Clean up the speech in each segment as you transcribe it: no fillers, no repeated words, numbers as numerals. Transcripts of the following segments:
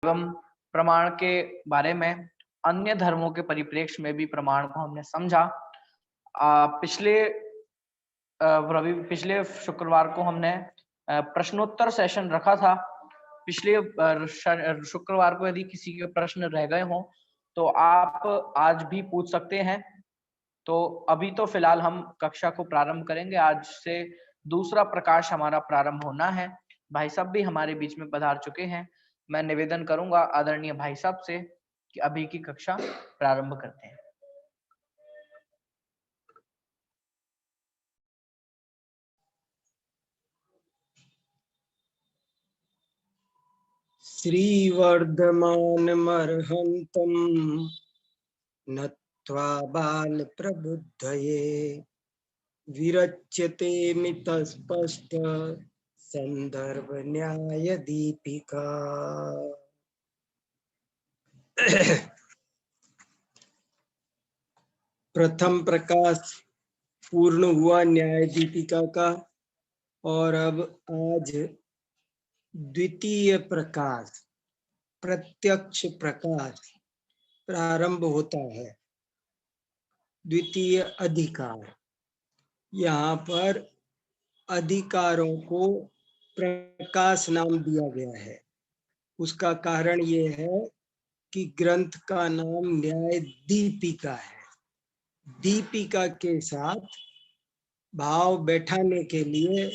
एवं प्रमाण के बारे में अन्य धर्मों के परिप्रेक्ष्य में भी प्रमाण को हमने समझा। पिछले शुक्रवार को हमने प्रश्नोत्तर सेशन रखा था। पिछले शुक्रवार को यदि किसी के प्रश्न रह गए हों तो आप आज भी पूछ सकते हैं। तो अभी तो फिलहाल हम कक्षा को प्रारंभ करेंगे। आज से दूसरा प्रकाश हमारा प्रारंभ होना है। भाई साहब भी हमारे बीच में पधार चुके हैं। मैं निवेदन करूंगा आदरणीय भाई साहब से कि अभी की कक्षा प्रारंभ करते हैं। श्रीवर्धमानमर्हन्तं नत्वा बालप्रबुद्धये विरच्यते मितस्पष्ट संदर्भ न्याय दीपिका। प्रथम प्रकाश पूर्ण हुआ न्याय दीपिका का और अब आज द्वितीय प्रकाश प्रत्यक्ष प्रकाश प्रारंभ होता है। द्वितीय अधिकार, यहाँ पर अधिकारों को प्रकाश नाम दिया गया है। उसका कारण ये है कि ग्रंथ का नाम न्याय दीपिका है। दीपिका के साथ भाव बैठाने के लिए,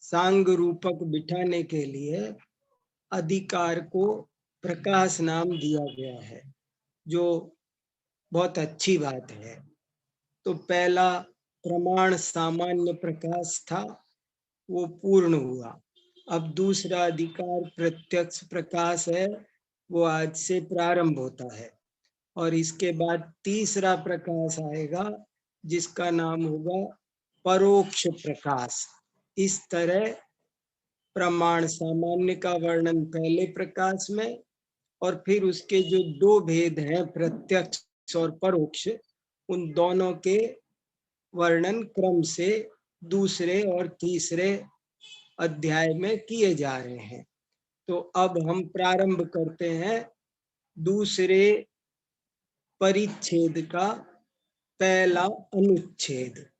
सांग रूपक बिठाने के लिए अधिकार को प्रकाश नाम दिया गया है, जो बहुत अच्छी बात है। तो पहला प्रमाण सामान्य प्रकाश था, वो पूर्ण हुआ। अब दूसरा अधिकार प्रत्यक्ष प्रकाश है, वो आज से प्रारंभ होता है। और इसके बाद तीसरा प्रकाश आएगा जिसका नाम होगा परोक्ष प्रकाश। इस तरह प्रमाण सामान्य का वर्णन पहले प्रकाश में और फिर उसके जो दो भेद हैं प्रत्यक्ष और परोक्ष, उन दोनों के वर्णन क्रम से दूसरे और तीसरे अध्याय में किए जा रहे हैं। तो अब हम प्रारंभ करते हैं दूसरे परिच्छेद का पहला अनुच्छेद।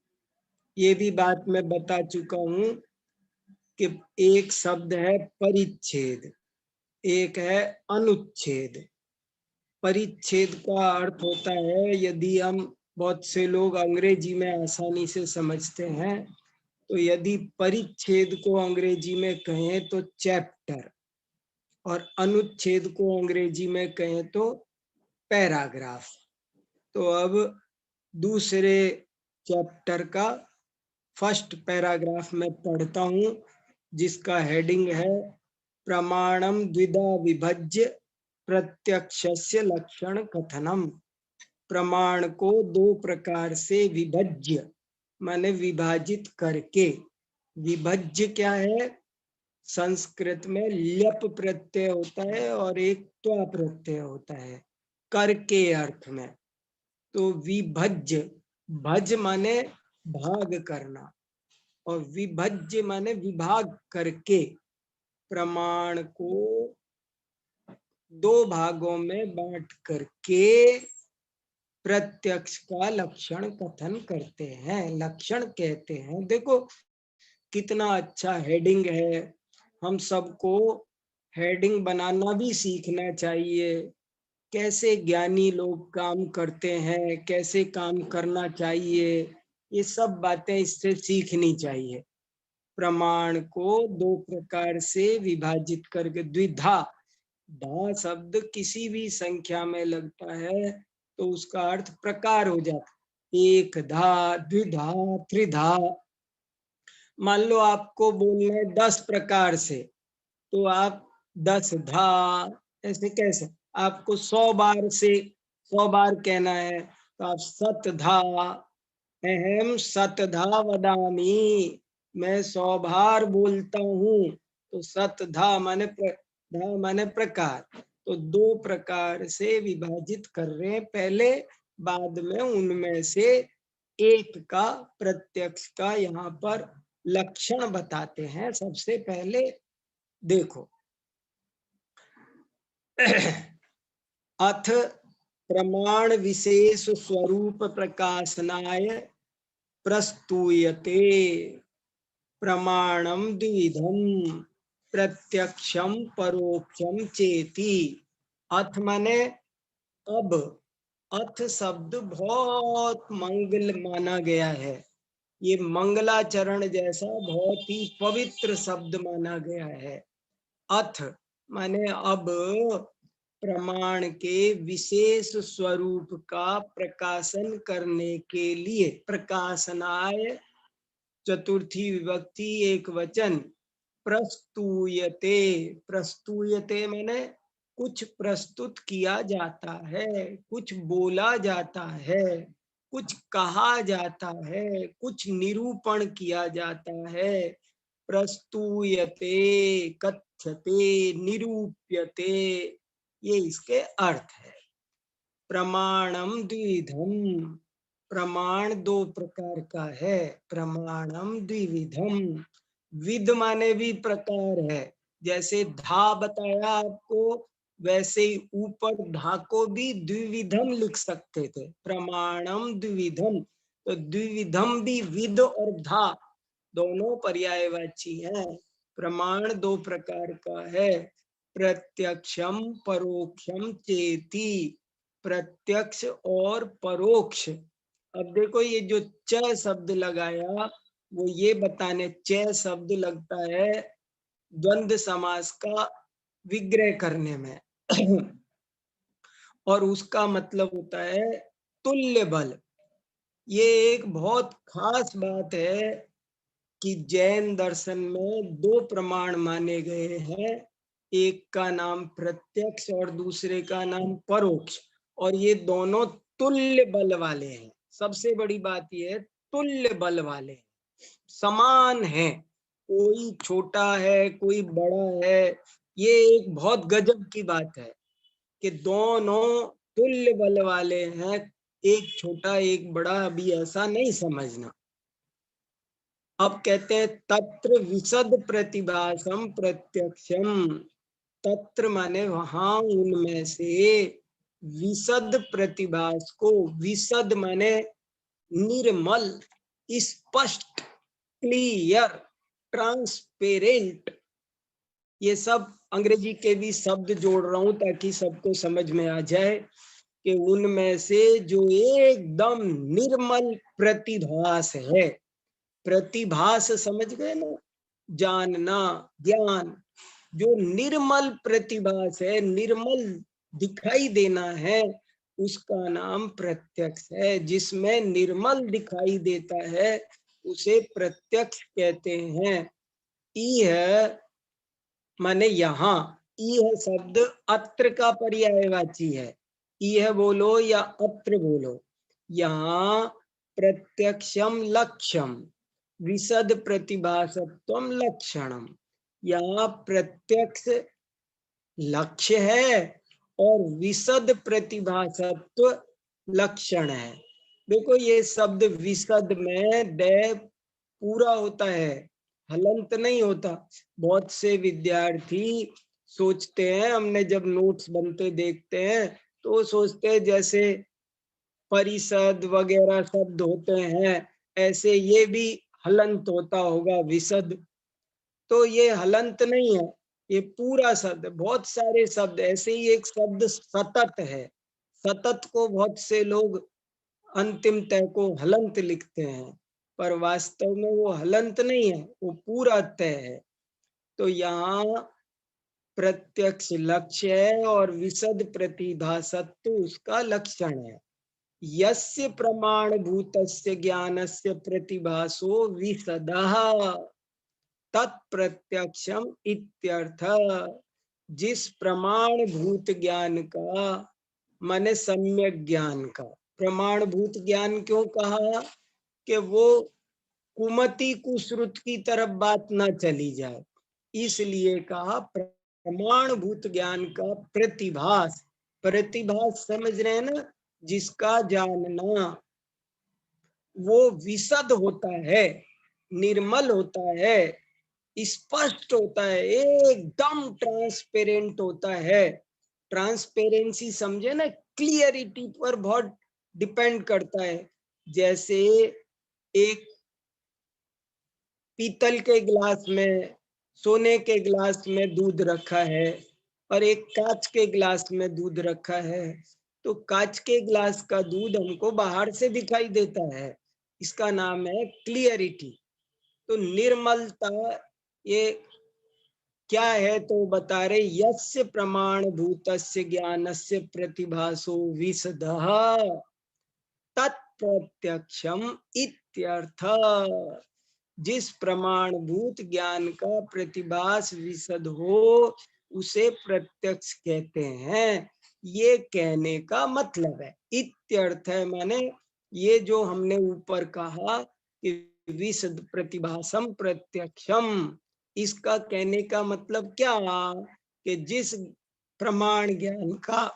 ये भी बात मैं बता चुका हूं कि एक शब्द है परिच्छेद, एक है अनुच्छेद। परिच्छेद का अर्थ होता है, यदि हम, बहुत से लोग अंग्रेजी में आसानी से समझते हैं, तो यदि परिच्छेद को अंग्रेजी में कहें तो चैप्टर, और अनुच्छेद को अंग्रेजी में कहें तो पैराग्राफ। तो अब दूसरे चैप्टर का फर्स्ट पैराग्राफ में पढ़ता हूं, जिसका हेडिंग है प्रमाणम द्विधा विभज्य प्रत्यक्षस्य लक्षण कथनम। प्रमाण को दो प्रकार से विभज्य माने विभाजित करके। विभज्य क्या है? संस्कृत में ल्यप प्रत्यय होता है और एक त्वा प्रत्यय होता है करके अर्थ में। तो विभज्य, भज माने भाग करना और विभज्य माने विभाग करके प्रमाण को दो भागों में बांट करके प्रत्यक्ष का लक्षण कथन करते हैं, लक्षण कहते हैं। देखो कितना अच्छा हेडिंग है। हम सबको हेडिंग बनाना भी सीखना चाहिए। कैसे ज्ञानी लोग काम करते हैं, कैसे काम करना चाहिए, ये सब बातें इससे सीखनी चाहिए। प्रमाण को दो प्रकार से विभाजित करके, द्विधा, धा शब्द किसी भी संख्या में लगता है तो उसका अर्थ प्रकार हो जाता है। एक धा, द्विधा, त्रिधा। मान लो आपको बोलना है 10 प्रकार से, तो आप 10 धा ऐसे कैसे, आपको 100 बार से 100 बार कहना है तो आप सतधा, अहम सतधा वदामी, मैं 100 बार बोलता हूँ। तो सतधा माने धा माने प्रकार। तो दो प्रकार से विभाजित कर रहे हैं पहले, बाद में उनमें से एक का, प्रत्यक्ष का, यहाँ पर लक्षण बताते हैं। सबसे पहले देखो, अथ प्रमाण विशेष स्वरूप प्रकाशनाय प्रस्तूयते प्रमाणम द्विविधम प्रत्यक्षम परोक्षम चेति। अथ माने अब। अथ शब्द बहुत मंगल माना गया है, ये मंगलाचरण जैसा बहुत ही पवित्र शब्द माना गया है। अथ माने अब प्रमाण के विशेष स्वरूप का प्रकाशन करने के लिए, प्रकाशनाय चतुर्थी विभक्ति एक वचन, प्रस्तूयते। प्रस्तूयते माने कुछ प्रस्तुत किया जाता है, कुछ बोला जाता है, कुछ कहा जाता है, कुछ निरूपण किया जाता है। प्रस्तूयते, कथ्यते, निरूप्यते, ये इसके अर्थ है। प्रमाणम द्विविधम, प्रमाण दो प्रकार का है। प्रमाणम द्विविधम, विध माने भी प्रकार है, जैसे धा बताया आपको, वैसे ही ऊपर धा को भी द्विविधम लिख सकते थे, प्रमाणम द्विविधम। तो द्विविधम भी विध और धा दोनों पर्यायवाची हैं। प्रमाण दो प्रकार का है, प्रत्यक्षम परोक्षम चेति, प्रत्यक्ष और परोक्ष। अब देखो ये जो च शब्द लगाया वो ये बताने, च शब्द लगता है द्वंद्व समास का विग्रह करने में और उसका मतलब होता है तुल्य बल। ये एक बहुत खास बात है कि जैन दर्शन में दो प्रमाण माने गए हैं, एक का नाम प्रत्यक्ष और दूसरे का नाम परोक्ष, और ये दोनों तुल्य बल वाले हैं। सबसे बड़ी बात यह है तुल्य बल वाले हैं, समान है, कोई छोटा है कोई बड़ा है। ये एक बहुत गजब की बात है कि दोनों तुल्य बल वाले हैं, एक छोटा एक बड़ा, अभी ऐसा नहीं समझना। अब कहते हैं तत्र विशद प्रतिभासम प्रत्यक्षम। तत्र माने वहां, उनमें से, विशद प्रतिभास को, विशद माने निर्मल, स्पष्ट, क्लियर, ट्रांसपेरेंट। ये सब अंग्रेजी के भी शब्द जोड़ रहा हूं ताकि सबको समझ में आ जाए कि उनमें से जो एकदम निर्मल प्रतिभास है। प्रतिभास समझ गए ना, जानना, ज्ञान। जो निर्मल प्रतिभास है, निर्मल दिखाई देना है, उसका नाम प्रत्यक्ष है। जिसमें निर्मल दिखाई देता है उसे प्रत्यक्ष कहते हैं। ई है माने यहाँ, ई है शब्द अत्र का पर्यायवाची है। ई है बोलो या अत्र बोलो। यहाँ प्रत्यक्षम लक्ष्यम, विशद प्रतिभासत्वम लक्षणम। यहाँ प्रत्यक्ष लक्ष्य है और विशद प्रतिभासत्व लक्षण है। देखो ये शब्द विशद में द पूरा होता है, हलंत नहीं होता। बहुत से विद्यार्थी सोचते हैं, हमने जब नोट्स बनते देखते हैं तो सोचते हैं जैसे परिषद वगैरह शब्द होते हैं ऐसे ये भी हलंत होता होगा विशद। तो ये हलंत नहीं है, ये पूरा शब्द। बहुत सारे शब्द ऐसे ही, एक शब्द सतत है, सतत को बहुत से लोग अंतिम तय को हलंत लिखते हैं, पर वास्तव में वो हलंत नहीं है, वो पूरा तय है। तो यहाँ प्रत्यक्ष लक्ष्य है और विशद प्रतिभासत्व उसका लक्षण है। यस्य प्रमाणभूतस्य ज्ञानस्य प्रतिभासो विशदः तत्प्रत्यक्षम इत्यर्थ। जिस प्रमाणभूत ज्ञान का, माने सम्यक ज्ञान का, प्रमाणभूत ज्ञान क्यों कहा कि वो कुमति कुश्रुत की तरफ बात ना चली जाए, इसलिए कहा प्रमाणभूत ज्ञान का प्रतिभास। प्रतिभास समझ रहे हैं ना, जिसका जानना वो विशद होता है, निर्मल होता है, स्पष्ट होता है, एकदम ट्रांसपेरेंट होता है। ट्रांसपेरेंसी समझे ना, क्लियरिटी पर बहुत डिपेंड करता है। जैसे एक पीतल के गिलास में, सोने के गिलास में दूध रखा है और एक कांच के गिलास में दूध रखा है, तो कांच के गिलास का दूध हमको बाहर से दिखाई देता है, इसका नाम है क्लियरिटी। तो निर्मलता ये क्या है तो बता रहे, यस्य प्रमाण भूतस्य ज्ञानस्य प्रतिभासो विशदः तत्प्रत्यक्षम इत्यर्थ। जिस प्रमाणभूत ज्ञान का प्रतिभास विशद हो उसे प्रत्यक्ष कहते हैं, ये कहने का मतलब है। इत्यर्थ है माने ये जो हमने ऊपर कहा कि विशद प्रतिभासम प्रत्यक्षम, इसका कहने का मतलब क्या कि जिस प्रमाण ज्ञान का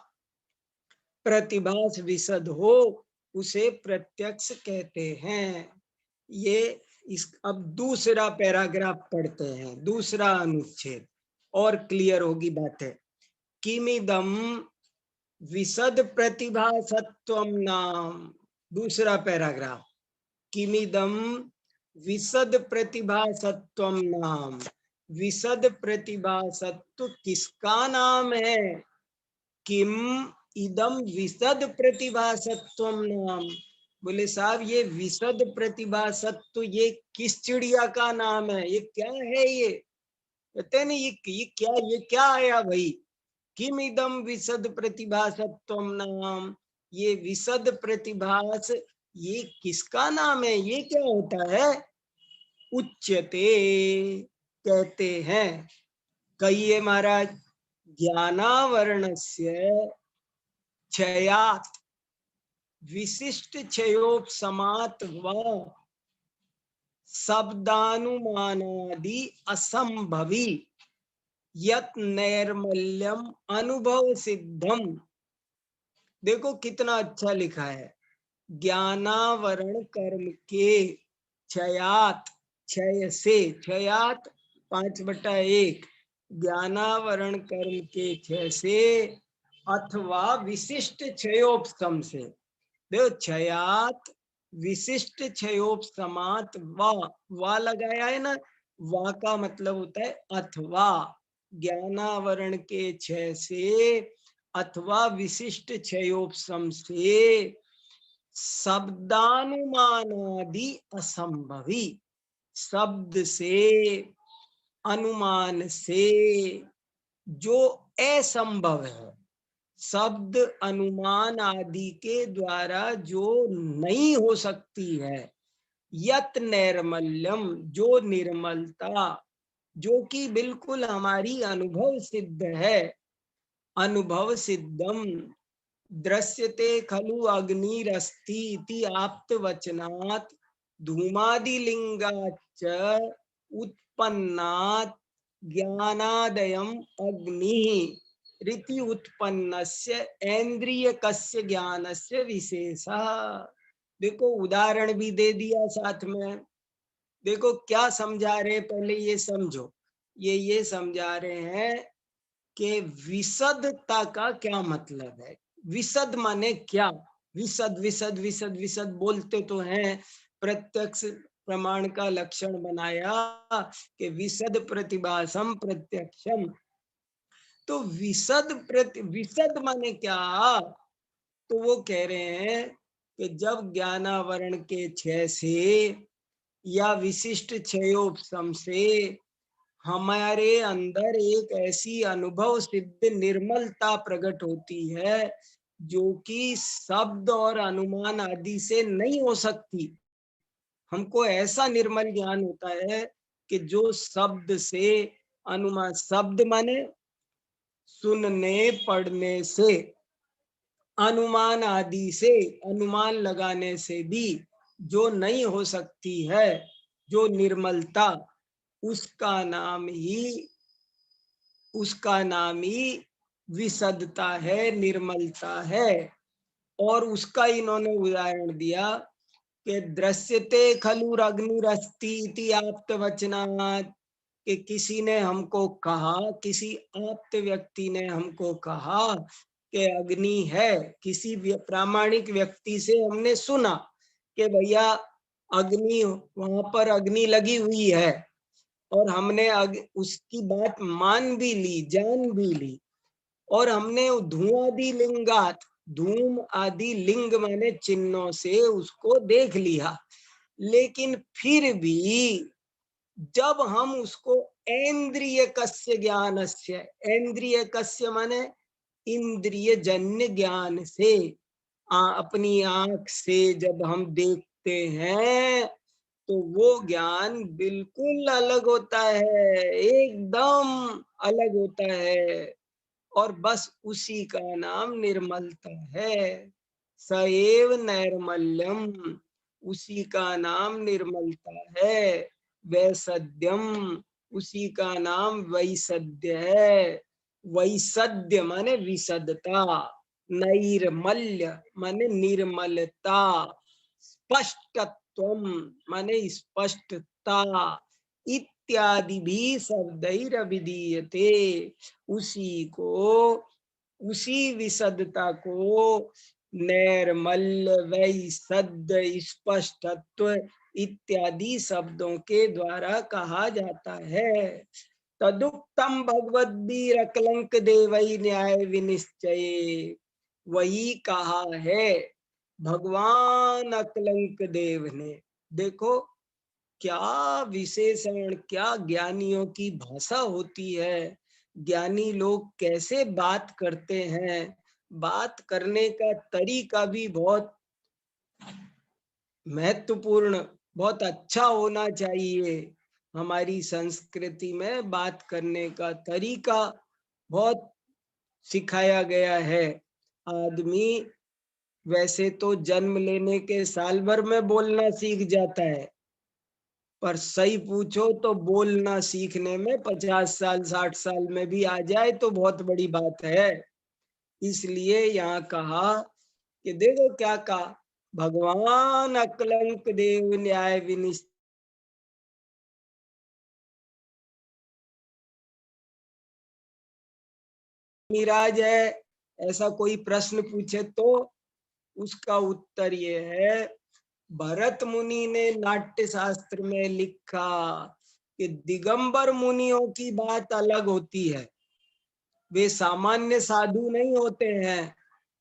प्रतिभास विशद हो उसे प्रत्यक्ष कहते हैं। ये अब दूसरा पैराग्राफ पढ़ते हैं, दूसरा अनुच्छेद, और क्लियर होगी बातें। किमिदम विशद प्रतिभासत्वम नाम, दूसरा पैराग्राफ, किमिदम विशद प्रतिभासत्वम नाम। विशद प्रतिभासत्व किसका नाम है? किम इदम विशद प्रतिभासत्वम नाम। बोले साहब ये विशद प्रतिभासत्व ये किस चिड़िया का नाम है, ये क्या है? ये कहते नहीं ये क्या आया भाई? किम इदम विशद प्रतिभासत्वम नाम, ये विशद प्रतिभास ये किसका नाम है, ये क्या होता है? उच्यते कहते हैं, कहिए महाराज, ज्ञानावरणस्य क्षयात् विशिष्ट क्षयोपशमात् वा शब्दानुमानादि असंभवी यत् नैर्मल्यम अनुभव सिद्धम। देखो कितना अच्छा लिखा है, ज्ञानावरण कर्म के क्षयात, क्षय से, क्षयात 5/1, ज्ञानावरण कर्म के क्षय से अथवा विशिष्ट क्षयोपशम से। देखो क्षयात विशिष्ट क्षयोपशमात वा लगाया है ना, वा का मतलब होता है अथवा, ज्ञानावरण के क्षय से अथवा विशिष्ट क्षयोपशम से शब्दानुमानादि असंभवी, शब्द से अनुमान से जो असंभव है, शब्द अनुमान आदि के द्वारा जो नहीं हो सकती है, यत नैर्मल्यम जो निर्मलता, जो कि बिल्कुल हमारी अनुभव सिद्ध है, अनुभव सिद्धम दृश्यते खलु अग्निरस्ति इति आप्त वचनात् धूमादिलिंगाच्च उत्पन्नात् ज्ञानादयम् अग्नि रीति उत्पन्नस्य ऐन्द्रियकस्य ज्ञानस्य विशेषः। देखो उदाहरण भी दे दिया साथ में। देखो क्या समझा रहे, पहले ये समझो, ये समझा रहे हैं कि विशदता का क्या मतलब है। विशद माने क्या? विशद विशद विशद विशद बोलते तो हैं, प्रत्यक्ष प्रमाण का लक्षण बनाया कि विशद प्रतिभासम प्रत्यक्षम। तो विशद माने क्या? तो वो कह रहे हैं कि जब ज्ञानावरण के क्षय से या विशिष्ट क्षयोपशम से हमारे अंदर एक ऐसी अनुभव सिद्ध निर्मलता प्रकट होती है जो कि शब्द और अनुमान आदि से नहीं हो सकती। हमको ऐसा निर्मल ज्ञान होता है कि जो शब्द से अनुमान, शब्द माने सुनने पढ़ने से, अनुमान आदि से, अनुमान लगाने से भी जो नहीं हो सकती है, जो निर्मलता, उसका नाम ही विशदता है, निर्मलता है। और उसका इन्होंने उदाहरण दिया कि दृश्यते खलु अग्निरस्ति इति आप्त वचनात् कि किसी ने हमको कहा, किसी आप्त व्यक्ति ने हमको कहा कि अग्नि है। किसी प्रामाणिक व्यक्ति से हमने सुना कि भैया अग्नि, वहां पर अग्नि लगी हुई है, और हमने उसकी बात मान भी ली, जान भी ली, और हमने धूआदि लिंगात, धूम आदि लिंग माने चिन्हों से उसको देख लिया। लेकिन फिर भी जब हम उसको इंद्रिय कस्य ज्ञानस्य, इंद्रिय कस्य माने इंद्रिय जन्य ज्ञान से, अपनी आंख से जब हम देखते हैं तो वो ज्ञान बिल्कुल अलग होता है, एकदम अलग होता है। और बस उसी का नाम निर्मलता है। सएव नैर्मल्यम, उसी का नाम निर्मलता है। वैसद्यम, उसी का नाम वैसद्य है। वैसद्य माने विशदता, नैर्मल्य माने निर्मलता, स्पष्टत्वम माने स्पष्टता, इत्यादि भी शब्दैर अभिधीयते। उसी को, उसी विशदता को नैर्मल्य, वैसद्य, स्पष्टत्व इत्यादि शब्दों के द्वारा कहा जाता है। तदुक्तम भगवद्वीर अकलंक देवई न्याय विनिश्चय, वही कहा है भगवान अकलंक देव ने। देखो क्या विशेषण, क्या ज्ञानियों की भाषा होती है, ज्ञानी लोग कैसे बात करते हैं। बात करने का तरीका भी बहुत महत्वपूर्ण, बहुत अच्छा होना चाहिए। हमारी संस्कृति में बात करने का तरीका बहुत सिखाया गया है। आदमी वैसे तो जन्म लेने के साल भर में बोलना सीख जाता है, पर सही पूछो तो बोलना सीखने में 50 साल 60 साल में भी आ जाए तो बहुत बड़ी बात है। इसलिए यहाँ कहा कि देखो क्या कहा, भगवान अकलंक देव न्याय विनिश्चय निराज है। ऐसा कोई प्रश्न पूछे तो उसका उत्तर ये है, भरत मुनि ने नाट्य शास्त्र में लिखा कि दिगंबर मुनियों की बात अलग होती है। वे सामान्य साधु नहीं होते हैं,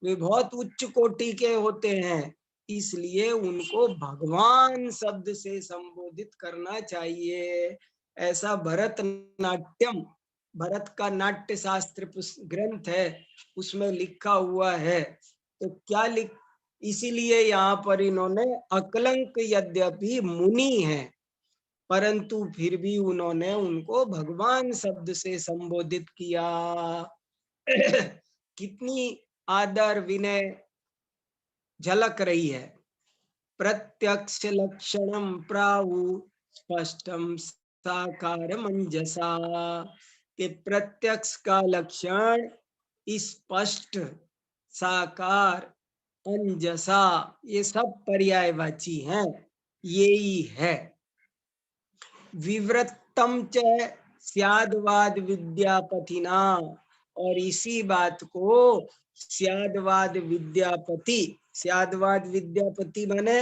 वे बहुत उच्च कोटि के होते हैं, इसलिए उनको भगवान शब्द से संबोधित करना चाहिए। ऐसा भरत नाट्यम, भरत का नाट्य शास्त्र ग्रंथ है, उसमें लिखा हुआ है। तो क्या लिख, इसीलिए यहाँ पर इन्होंने अकलंक यद्यपि मुनि है, परंतु फिर भी उन्होंने उनको भगवान शब्द से संबोधित किया। कितनी आदर विनय झलक रही है। प्रत्यक्ष लक्षणम प्राहु स्पष्टम साकार मंजसा, के प्रत्यक्ष का लक्षण स्पष्ट, साकार, अंजसा, ये सब पर्यायवाची हैं, यही है। विवृत्तम च स्याद्वाद विद्यापतिना, और इसी बात को स्याद्वाद विद्यापति, स्याद्वाद विद्यापति माने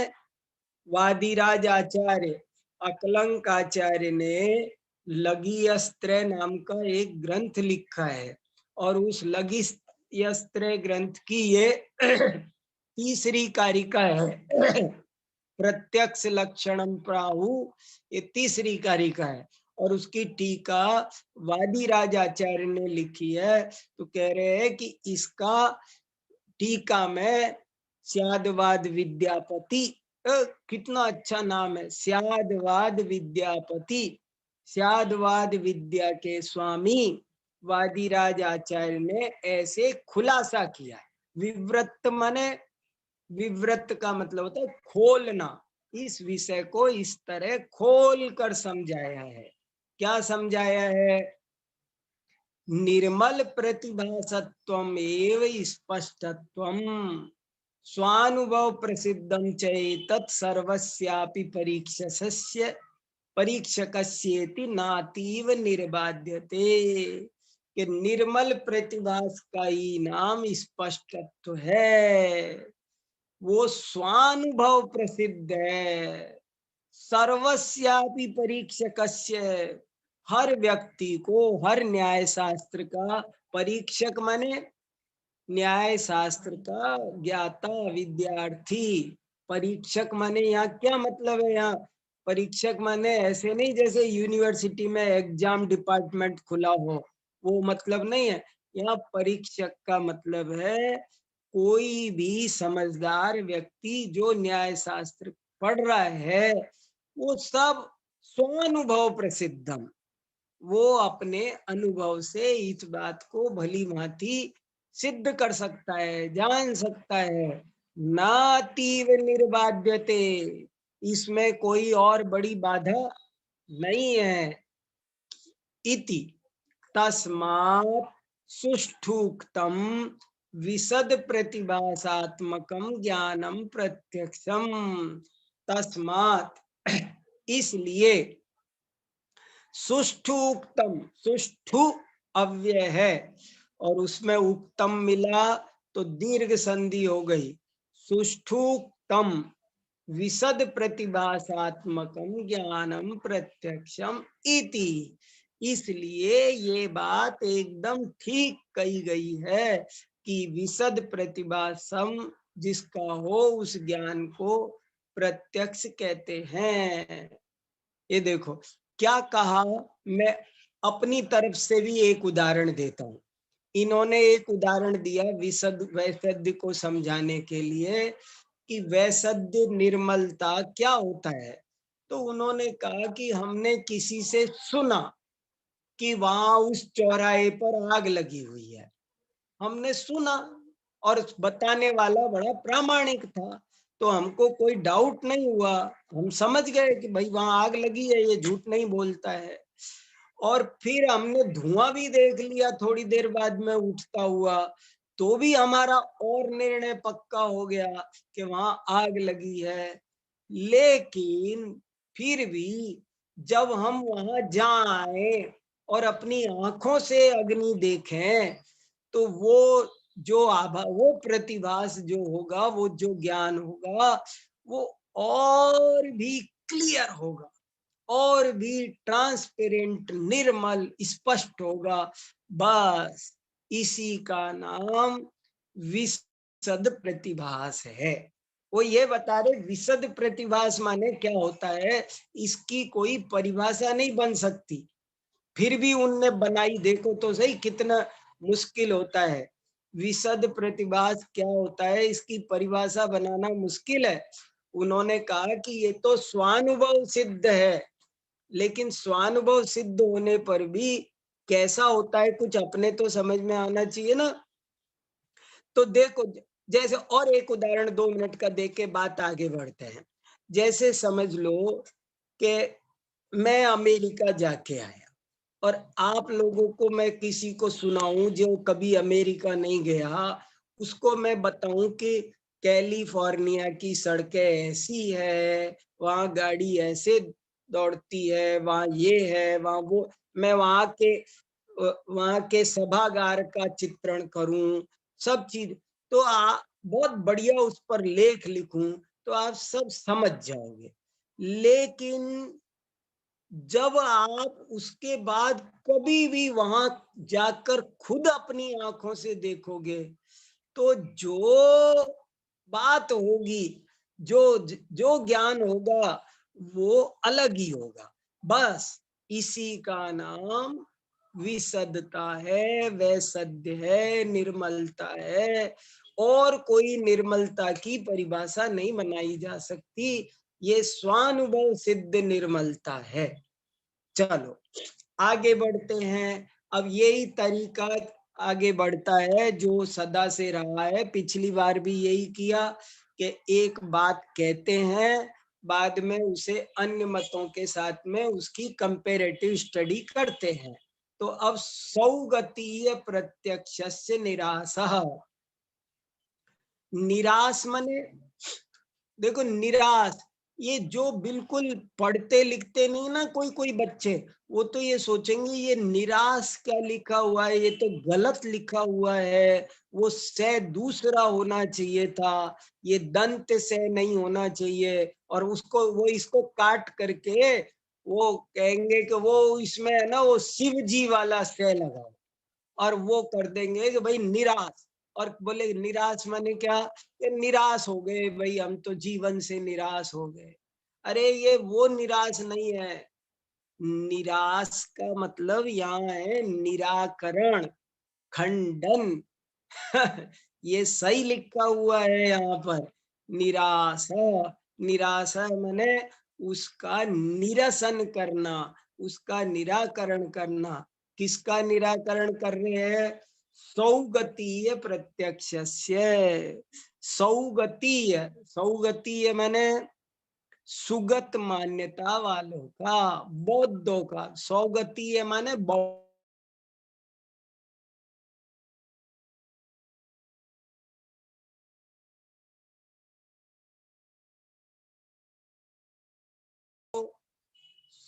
वादिराज आचार्य अकलंक आचार्य ने लघियस्त्र नाम का एक ग्रंथ लिखा है, और उस लघियस्त्र ग्रंथ की ये तीसरी कारिका है। प्रत्यक्ष लक्षणम प्राहु, ये तीसरी कारिका है, और उसकी टीका वादिराज आचार्य ने लिखी है। तो कह रहे हैं कि इसका टीका में स्याद्वाद विद्यापति, कितना अच्छा नाम है, स्याद्वाद विद्यापति, स्याद्वाद विद्या के स्वामी वादिराज आचार्य ने ऐसे खुलासा किया है। विवृत्त माने, विवृत्त का मतलब होता है खोलना, इस विषय को इस तरह खोल कर समझाया है। क्या समझाया है? निर्मल प्रतिभासत्वम एव स्पष्टत्वम स्वानुभव प्रसिद्धम चैतत् सर्वस्यापि परीक्षस्य परीक्षकस्येति नातीव निर्बाध्यते, कि निर्मल प्रतिभास का ही नाम स्पष्टत्व है, वो स्वानुभव प्रसिद्ध है। सर्वस्यापि परीक्षकस्य, हर व्यक्ति को, हर न्याय शास्त्र का परीक्षक माने न्याय शास्त्र का ज्ञाता, विद्यार्थी। परीक्षक माने यहाँ क्या मतलब है? यहाँ परीक्षक माने ऐसे नहीं जैसे यूनिवर्सिटी में एग्जाम डिपार्टमेंट खुला हो, वो मतलब नहीं है। यहाँ परीक्षक का मतलब है कोई भी समझदार व्यक्ति जो न्याय शास्त्र पढ़ रहा है, वो सब स्वानुभव प्रसिद्धम, वो अपने अनुभव से इस बात को भली भांति सिद्ध कर सकता है, जान सकता है। नातीव निर्बाध्यते, इसमें कोई और बड़ी बाधा नहीं है। इति तस्मात् सुष्ठुक्तम विशद प्रतिभासात्मकम ज्ञानम प्रत्यक्षम। तस्मात् इसलिए, सुष्ठु उक्तम, सुष्ठु अव्यय है और उसमें उक्तम मिला तो दीर्घ संधि हो गई। सुष्ठुक्तम विशद प्रतिभासात्मकम ज्ञानम प्रत्यक्षम इति, इसलिए ये बात एकदम ठीक कही गई है कि विशद प्रतिभासम जिसका हो उस ज्ञान को प्रत्यक्ष कहते हैं। ये देखो क्या कहा, मैं अपनी तरफ से भी एक उदाहरण देता हूँ। इन्होंने एक उदाहरण दिया विशद वैसद्य को समझाने के लिए कि वैसद्य निर्मलता क्या होता है। तो उन्होंने कहा कि हमने किसी से सुना कि वहां उस चौराहे पर आग लगी हुई है, हमने सुना और बताने वाला बड़ा प्रामाणिक था, तो हमको कोई डाउट नहीं हुआ, हम समझ गए कि भाई वहां आग लगी है, ये झूठ नहीं बोलता है। और फिर हमने धुआं भी देख लिया थोड़ी देर बाद में उठता हुआ, तो भी हमारा और निर्णय पक्का हो गया कि वहां आग लगी है। लेकिन फिर भी जब हम वहां जाएं और अपनी आंखों से अग्नि देखें, तो वो जो वो प्रतिभास जो होगा, वो जो ज्ञान होगा, वो और भी क्लियर होगा, और भी ट्रांसपेरेंट, निर्मल, स्पष्ट होगा। बस इसी का नाम विशद प्रतिभास है। वो ये बता रहे विशद प्रतिभास माने क्या होता है, इसकी कोई परिभाषा नहीं बन सकती। फिर भी उनने बनाई, देखो तो सही कितना मुश्किल होता है। विशद प्रतिभास क्या होता है, इसकी परिभाषा बनाना मुश्किल है। उन्होंने कहा कि ये तो स्वानुभव सिद्ध है, लेकिन स्वानुभव सिद्ध होने पर भी कैसा होता है कुछ अपने तो समझ में आना चाहिए ना। तो देखो, जैसे और एक उदाहरण 2 मिनट का देख के बात आगे बढ़ते हैं। जैसे समझ लो कि मैं अमेरिका जाके आया और आप लोगों को मैं किसी को सुनाऊं जो कभी अमेरिका नहीं गया, उसको मैं बताऊं कि कैलिफोर्निया की सड़कें ऐसी है, वहां गाड़ी ऐसे दौड़ती है, वहां ये है, वहां वो, मैं वहां के सभागार का चित्रण करूं, सब चीज, तो बहुत बढ़िया उस पर लेख लिखूं, तो आप सब समझ जाओगे। लेकिन जब आप उसके बाद कभी भी वहां जाकर खुद अपनी आंखों से देखोगे, तो जो बात होगी, जो जो ज्ञान होगा, वो अलग ही होगा। बस इसी का नाम विशदता है, वैसद्य है, निर्मलता है। और कोई निर्मलता की परिभाषा नहीं बनाई जा सकती, ये स्वानुभव सिद्ध निर्मलता है। चलो आगे बढ़ते हैं। अब यही तरीका आगे बढ़ता है जो सदा से रहा है, पिछली बार भी यही किया कि एक बात कहते हैं, बाद में उसे अन्य मतों के साथ में उसकी कंपैरेटिव स्टडी करते हैं। तो अब सौगतीय प्रत्यक्षस्य निरासः, निराश मने देखो निराश, ये जो बिल्कुल पढ़ते लिखते नहीं ना कोई कोई बच्चे, वो तो ये सोचेंगे ये निराश क्या लिखा हुआ है, ये तो गलत लिखा हुआ है, वो से दूसरा होना चाहिए था, ये दंत से नहीं होना चाहिए, और उसको वो इसको काट करके वो कहेंगे कि वो इसमें है ना वो शिव जी वाला से लगाओ, और वो कर देंगे कि भाई निराश, और बोले निराश माने क्या, ये निराश हो गए भाई, हम तो जीवन से निराश हो गए। अरे ये वो निराश नहीं है, निराश का मतलब यहाँ है निराकरण, खंडन। ये सही लिखा हुआ है यहाँ पर, निराशा, निराशा माने उसका निरसन करना, उसका निराकरण करना। किसका निराकरण कर रहे हैं? सौगतीय प्रत्यक्षस्य, सौगतीय, सौगतीय माने सुगत मान्यता वालों का, बौद्धों का। सौगतीय माने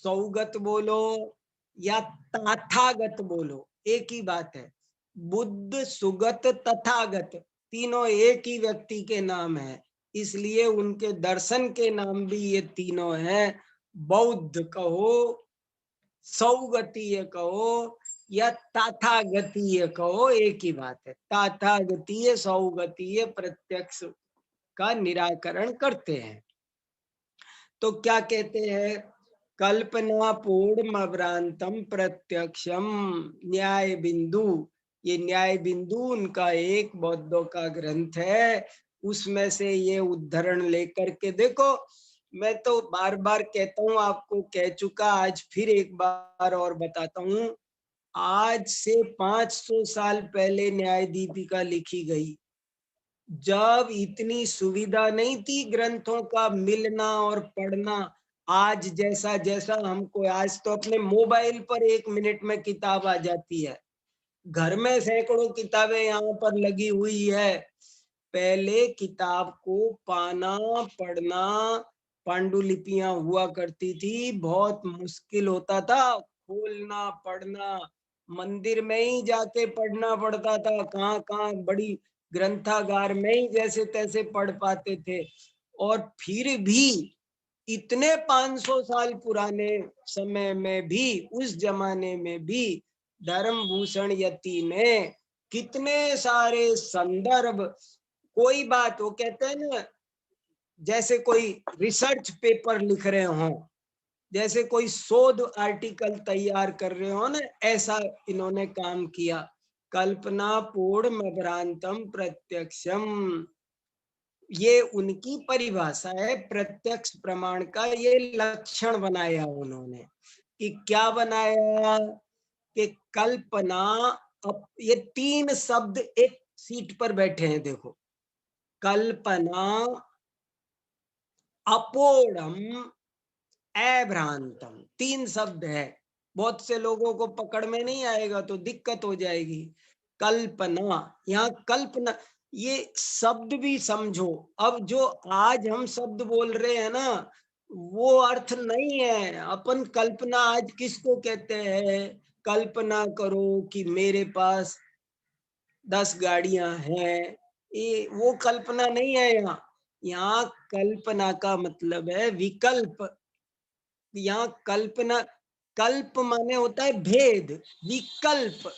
सौगत बोलो या तथागत बोलो, एक ही बात है। बुद्ध, सुगत, तथागत तीनों एक ही व्यक्ति के नाम है, इसलिए उनके दर्शन के नाम भी ये तीनों हैं। बौद्ध कहो, सौगतीय कहो या तथागतीय कहो, एक ही बात है। तथागतीय सौगतीय प्रत्यक्ष का निराकरण करते हैं। तो क्या कहते हैं? कल्पना पूर्ण अभ्रांतम प्रत्यक्षम न्याय बिंदु। ये न्याय बिंदु उनका एक बौद्धों का ग्रंथ है, उसमें से ये उद्धरण लेकर के देखो। मैं तो बार बार कहता हूँ, आपको कह चुका, आज फिर एक बार और बताता हूँ। आज से 500 साल पहले न्याय दीपिका लिखी गई, जब इतनी सुविधा नहीं थी ग्रंथों का मिलना और पढ़ना। आज जैसा जैसा हमको, आज तो अपने मोबाइल पर 1 मिनट में किताब आ जाती है, घर में सैकड़ों किताबें यहाँ पर लगी हुई है। पहले किताब को पाना, पढ़ना, पांडुलिपियां हुआ करती थी, बहुत मुश्किल होता था खोलना पढ़ना, मंदिर में ही जाके पढ़ना पड़ता था, कहाँ कहाँ बड़ी ग्रंथागार में ही जैसे तैसे पढ़ पाते थे। और फिर भी इतने 500 साल पुराने समय में भी, उस जमाने में भी धर्मभूषण यति ने कितने सारे संदर्भ, कोई बात वो कहते हैं ना, जैसे कोई रिसर्च पेपर लिख रहे हो, जैसे कोई शोध आर्टिकल तैयार कर रहे हो ना, ऐसा इन्होंने काम किया। कल्पना पूर्ण अभ्रांतम प्रत्यक्षम, ये उनकी परिभाषा है प्रत्यक्ष प्रमाण का। ये लक्षण बनाया उन्होंने कि क्या बनाया, कि कल्पना, ये 3 शब्द एक सीट पर बैठे हैं, देखो, कल्पना, अपोढ़म, अभ्रांतम, 3 शब्द है। बहुत से लोगों को पकड़ में नहीं आएगा तो दिक्कत हो जाएगी। कल्पना, यहाँ कल्पना, ये शब्द भी समझो। अब जो आज हम शब्द बोल रहे हैं ना, वो अर्थ नहीं है। अपन कल्पना आज किसको कहते हैं? कल्पना करो कि मेरे पास 10 गाड़ियां हैं, ये वो कल्पना नहीं है। यहाँ कल्पना का मतलब है विकल्प। यहाँ कल्पना, कल्प माने होता है भेद, विकल्प,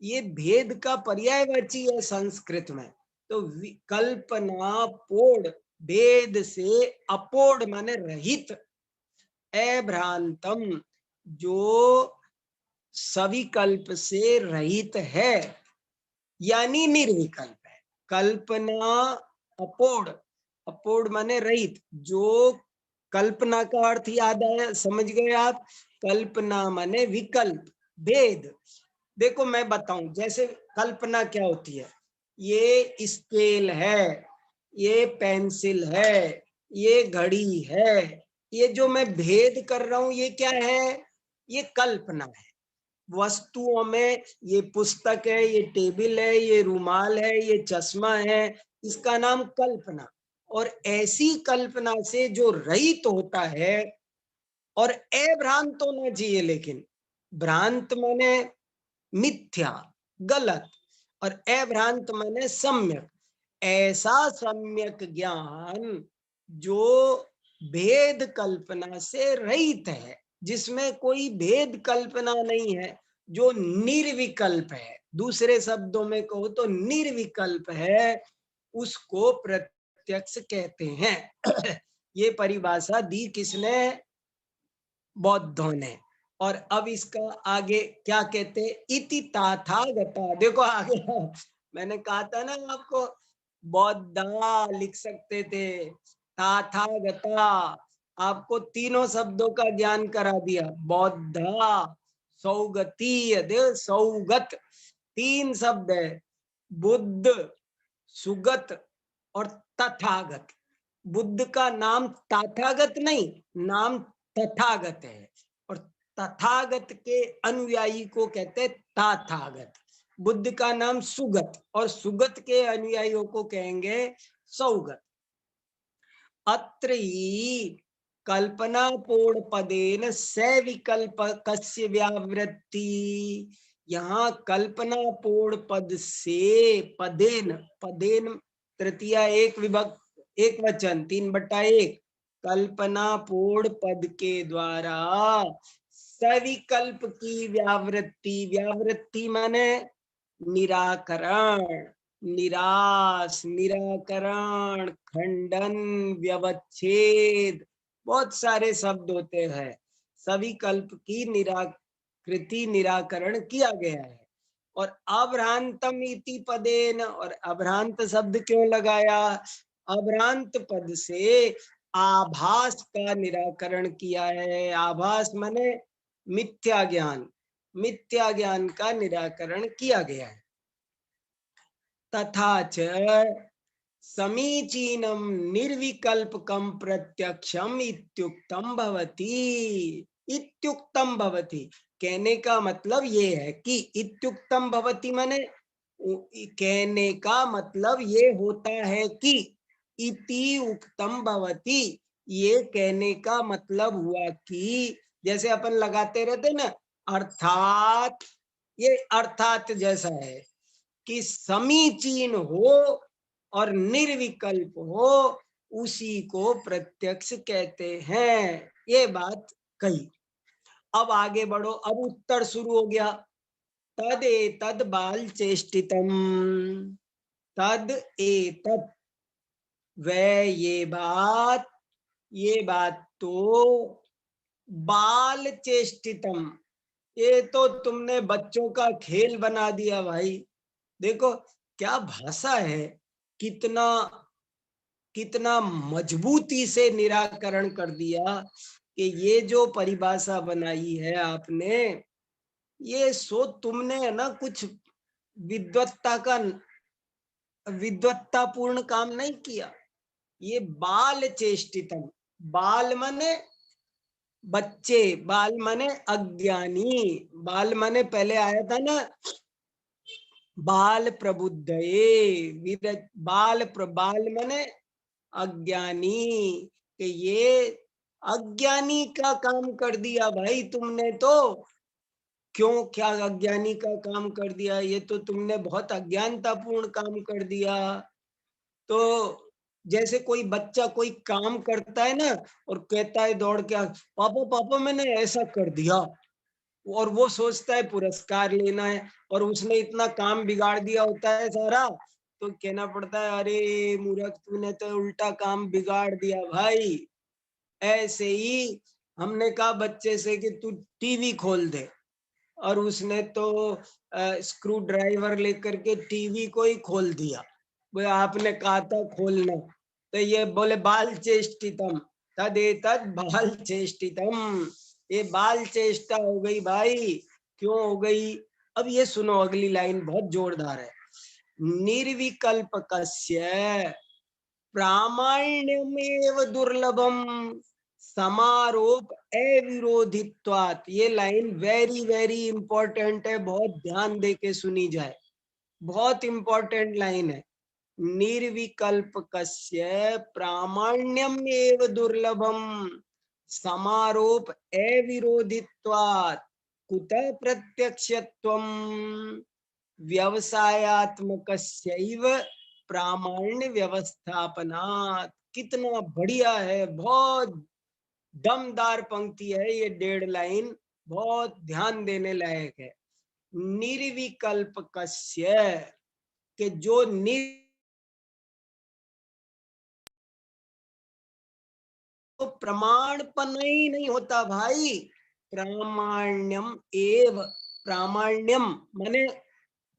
ये भेद का पर्यायवाची है संस्कृत में। तो कल्पना पोड़, भेद से, अपोड़ माने रहित, अभ्रांतम जो सविकल्प से रहित है, यानी निर्विकल्प है। कल्पना अपोड़, अपोड़ माने रहित, जो कल्पना का अर्थ याद आया, समझ गए आप? कल्पना माने विकल्प, भेद। देखो मैं बताऊं, जैसे कल्पना क्या होती है, ये स्केल है, ये पेंसिल है, ये घड़ी है, ये जो मैं भेद कर रहा हूं, ये क्या है? ये कल्पना है। वस्तुओं में ये पुस्तक है, ये टेबल है, ये रुमाल है, ये चश्मा है, इसका नाम कल्पना। और ऐसी कल्पना से जो रहित होता है, और अभ्रांत होना चाहिए, लेकिन भ्रांत माने मिथ्या, गलत, और अभ्रांत माने सम्यक। ऐसा सम्यक ज्ञान जो भेद कल्पना से रहित है, जिसमें कोई भेद कल्पना नहीं है, जो निर्विकल्प है, दूसरे शब्दों में कहो तो निर्विकल्प है, उसको प्रत्यक्ष कहते हैं। ये परिभाषा दी किसने? बौद्धों ने। और अब इसका आगे क्या कहते? इति तथागता। देखो आगे मैंने कहा था ना आपको, बौद्धा लिख सकते थे, तथागता। आपको तीनों शब्दों का ज्ञान करा दिया, बौद्धा, सौगतीय, सौगत, तीन शब्द है, बुद्ध, सुगत और तथागत। बुद्ध का नाम तथागत नहीं, नाम तथागत है, और तथागत के अनुयायी को कहते हैं तथागत। बुद्ध का नाम सुगत, और सुगत के अनुयायियों को कहेंगे सौगत। अत्र ही कल्पना पूर्ण पदेन सविकल्पकस्य व्यावृत्ति। यहाँ कल्पना पूर्ण पद से, पदेन, पदेन तृतीया एक विभक्त एक वचन 3/1, कल्पना पूर्ण पद के द्वारा सविकल्प की व्यावृत्ति। व्यावृत्ति माने निराकरण, निराश, निराकरण, खंडन, व्यवच्छेद, बहुत सारे शब्द होते हैं। सभी कल्प की निराकृति, निराकरण किया गया है। और अभ्रांतम इति पदेन, और अभ्रांत शब्द क्यों लगाया? अभ्रांत पद से आभास का निराकरण किया है। आभास माने मिथ्या ज्ञान, मिथ्या ज्ञान का निराकरण किया गया है। तथा च समीचीनम निर्विकल्पकम प्रत्यक्षम इत्युक्तम भवति। इत्युक्तम भवति कहने का मतलब ये है कि इत्युक्तम भवति माने कहने का मतलब ये होता है कि इति उक्तम भवति, ये कहने का मतलब हुआ कि, जैसे अपन लगाते रहते ना अर्थात, ये अर्थात जैसा है कि समीचीन हो और निर्विकल्प हो, उसी को प्रत्यक्ष कहते हैं। ये बात कही। अब आगे बढ़ो, अब उत्तर शुरू हो गया। तद एतद बाल चेष्टितम, तद एतद, वह ये बात तो बाल चेष्टितम, ये तो तुमने बच्चों का खेल बना दिया भाई। देखो क्या भाषा है, कितना कितना मजबूती से निराकरण कर दिया कि ये जो परिभाषा बनाई है आपने, ये सो तुमने है ना कुछ विद्वत्तापूर्ण काम नहीं किया। ये बाल चेष्टितम, बाल माने बच्चे, बाल माने अज्ञानी, बाल माने पहले आया था ना बाल प्रबुद्धये, बाल माने अज्ञानी, कि ये अज्ञानी का काम कर दिया भाई तुमने तो। क्यों, क्या अज्ञानी का काम कर दिया? ये तो तुमने बहुत अज्ञानतापूर्ण काम कर दिया। तो जैसे कोई बच्चा कोई काम करता है ना और कहता है दौड़ के, पापा पापा मैंने ऐसा कर दिया, और वो सोचता है पुरस्कार लेना है, और उसने इतना काम बिगाड़ दिया होता है सारा, तो कहना पड़ता है अरे मूर्ख तूने तो उल्टा काम बिगाड़ दिया भाई। ऐसे ही हमने कहा बच्चे से कि तू टीवी खोल दे, और उसने तो स्क्रू ड्राइवर लेकर के टीवी को ही खोल दिया। वो आपने कहा था खोलना, तो ये बोले बाल चेष्टितम, तदेतद बाल चेष्टितम, ये बाल चेष्टा हो गई भाई। क्यों हो गई? अब ये सुनो, अगली लाइन बहुत जोरदार है। निर्विकल्पकस्य प्रामाण्यमेव दुर्लभम समारोप अविरोधित्वात्। ये लाइन वेरी वेरी इंपॉर्टेंट है, बहुत ध्यान दे के सुनी जाए, बहुत इंपॉर्टेंट लाइन है। निर्विकल्पकस्य प्रामाण्यम एव दुर्लभम समारोप अविरोधित्वात् कुतः प्रत्यक्षत्वम व्यवसायात्मकस्यैव प्रामाण्य व्यवस्थापनात्। कितना बढ़िया है, बहुत दमदार पंक्ति है ये 1.5 लाइन, बहुत ध्यान देने लायक है। निर्विकल्पकस्य के जो तो प्रमाणपन ही नहीं होता भाई, प्रामाण्यम एव, प्रामाण्यम माने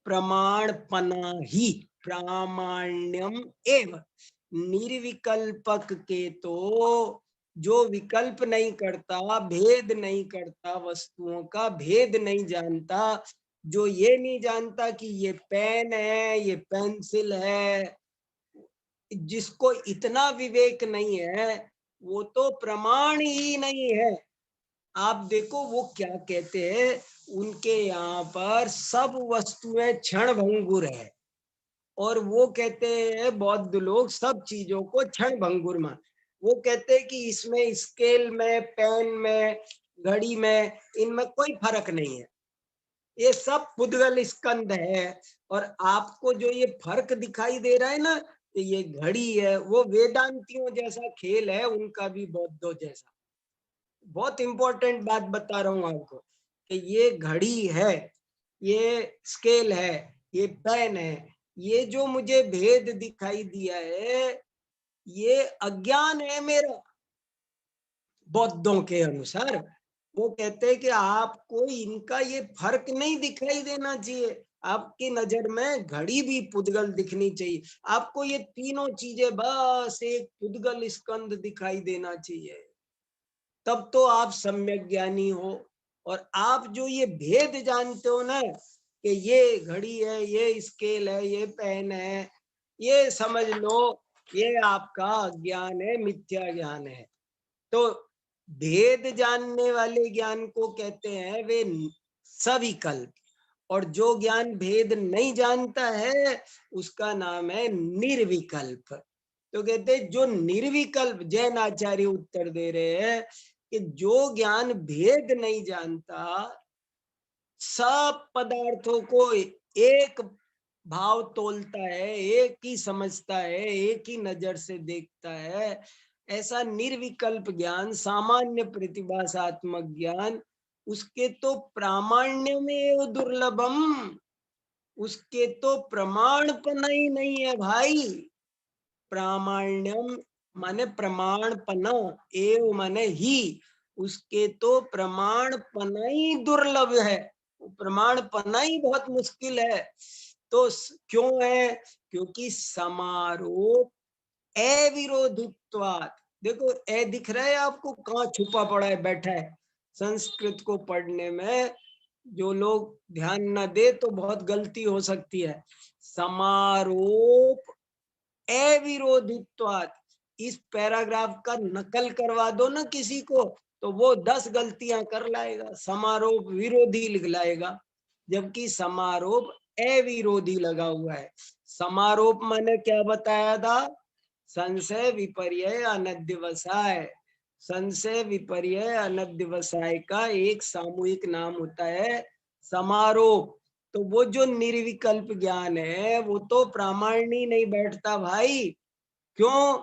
प्रमाणपना ही, प्रामाण्यम एव। निर्विकल्पक के तो जो विकल्प नहीं करता, भेद नहीं करता, वस्तुओं का भेद नहीं जानता, जो ये नहीं जानता कि ये पेन है, ये पेंसिल है, जिसको इतना विवेक नहीं है वो तो प्रमाण ही नहीं है। आप देखो वो क्या कहते हैं, उनके यहाँ पर सब वस्तुएं क्षण भंगुर है, और वो कहते हैं बौद्ध लोग सब चीजों को क्षण भंगुर मान। वो कहते हैं कि इसमें स्केल में, पेन में, घड़ी में, इनमें कोई फर्क नहीं है, ये सब पुद्गल स्कंद है। और आपको जो ये फर्क दिखाई दे रहा है ना, ये घड़ी है, वो वेदांतियों जैसा खेल है उनका भी बौद्धों जैसा। बहुत इंपॉर्टेंट बात बता रहा हूं आपको कि ये घड़ी है, ये स्केल है, ये पेन है, ये जो मुझे भेद दिखाई दिया है ये अज्ञान है मेरा। बौद्धों के अनुसार वो कहते हैं कि आपको इनका ये फर्क नहीं दिखाई देना चाहिए, आपकी नजर में घड़ी भी पुद्गल दिखनी चाहिए, आपको ये तीनों चीजें बस एक पुद्गल स्कंद दिखाई देना चाहिए, तब तो आप सम्यक ज्ञानी हो। और आप जो ये भेद जानते हो ना कि ये घड़ी है, ये स्केल है, ये पेन है, ये समझ लो ये आपका ज्ञान है, मिथ्या ज्ञान है। तो भेद जानने वाले ज्ञान को कहते हैं वे सविकल्प, और जो ज्ञान भेद नहीं जानता है उसका नाम है निर्विकल्प। तो कहते हैं जो निर्विकल्प, जैन आचार्य उत्तर दे रहे हैं कि जो ज्ञान भेद नहीं जानता, सब पदार्थों को एक भाव तोलता है, एक ही समझता है, एक ही नजर से देखता है, ऐसा निर्विकल्प ज्ञान, सामान्य प्रतिभासात्मक ज्ञान, उसके तो प्रामाण्य में दुर्लभम, उसके तो प्रमाणपन ही नहीं है भाई। प्रामाण्यम माने प्रमाणपन, एव माने ही, उसके तो प्रमाणपन ही दुर्लभ है, प्रमाणपन ही बहुत मुश्किल है। तो क्यों है? क्योंकि समारोप अविरोधित्वात्। देखो ए दिख रहा है आपको, कहाँ छुपा पड़ा है, बैठा है। संस्कृत को पढ़ने में जो लोग ध्यान न दे तो बहुत गलती हो सकती है। समारोप अविरोधित्वात्, इस पैराग्राफ का नकल करवा दो ना किसी को तो वो 10 गलतियां कर लाएगा, समारोप विरोधी लिख लाएगा, जबकि समारोप अविरोधी लगा हुआ है। समारोप मैंने क्या बताया था? संशय विपर्यय अनध्यवसाय। संशय विपर्यय अनध्यवसाय का एक सामूहिक नाम होता है समारोप। तो वो जो निर्विकल्प ज्ञान है वो तो प्रामाण्य नहीं बैठता भाई। क्यों?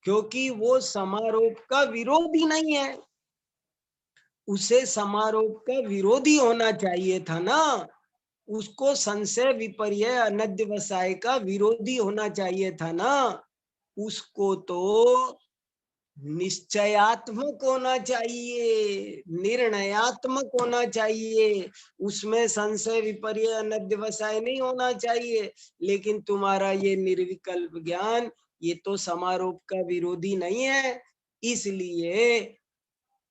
क्योंकि वो समारोप का विरोधी नहीं है। उसे समारोप का विरोधी होना चाहिए था ना, उसको संशय विपर्यय अनध्यवसाय का विरोधी होना चाहिए था ना। उसको तो निश्चयात्मक होना चाहिए, निर्णयात्मक होना चाहिए, उसमें संशय विपर्यय अनध्यवसाय नहीं होना चाहिए। लेकिन तुम्हारा ये निर्विकल्प ज्ञान ये तो समारोप का विरोधी नहीं है, इसलिए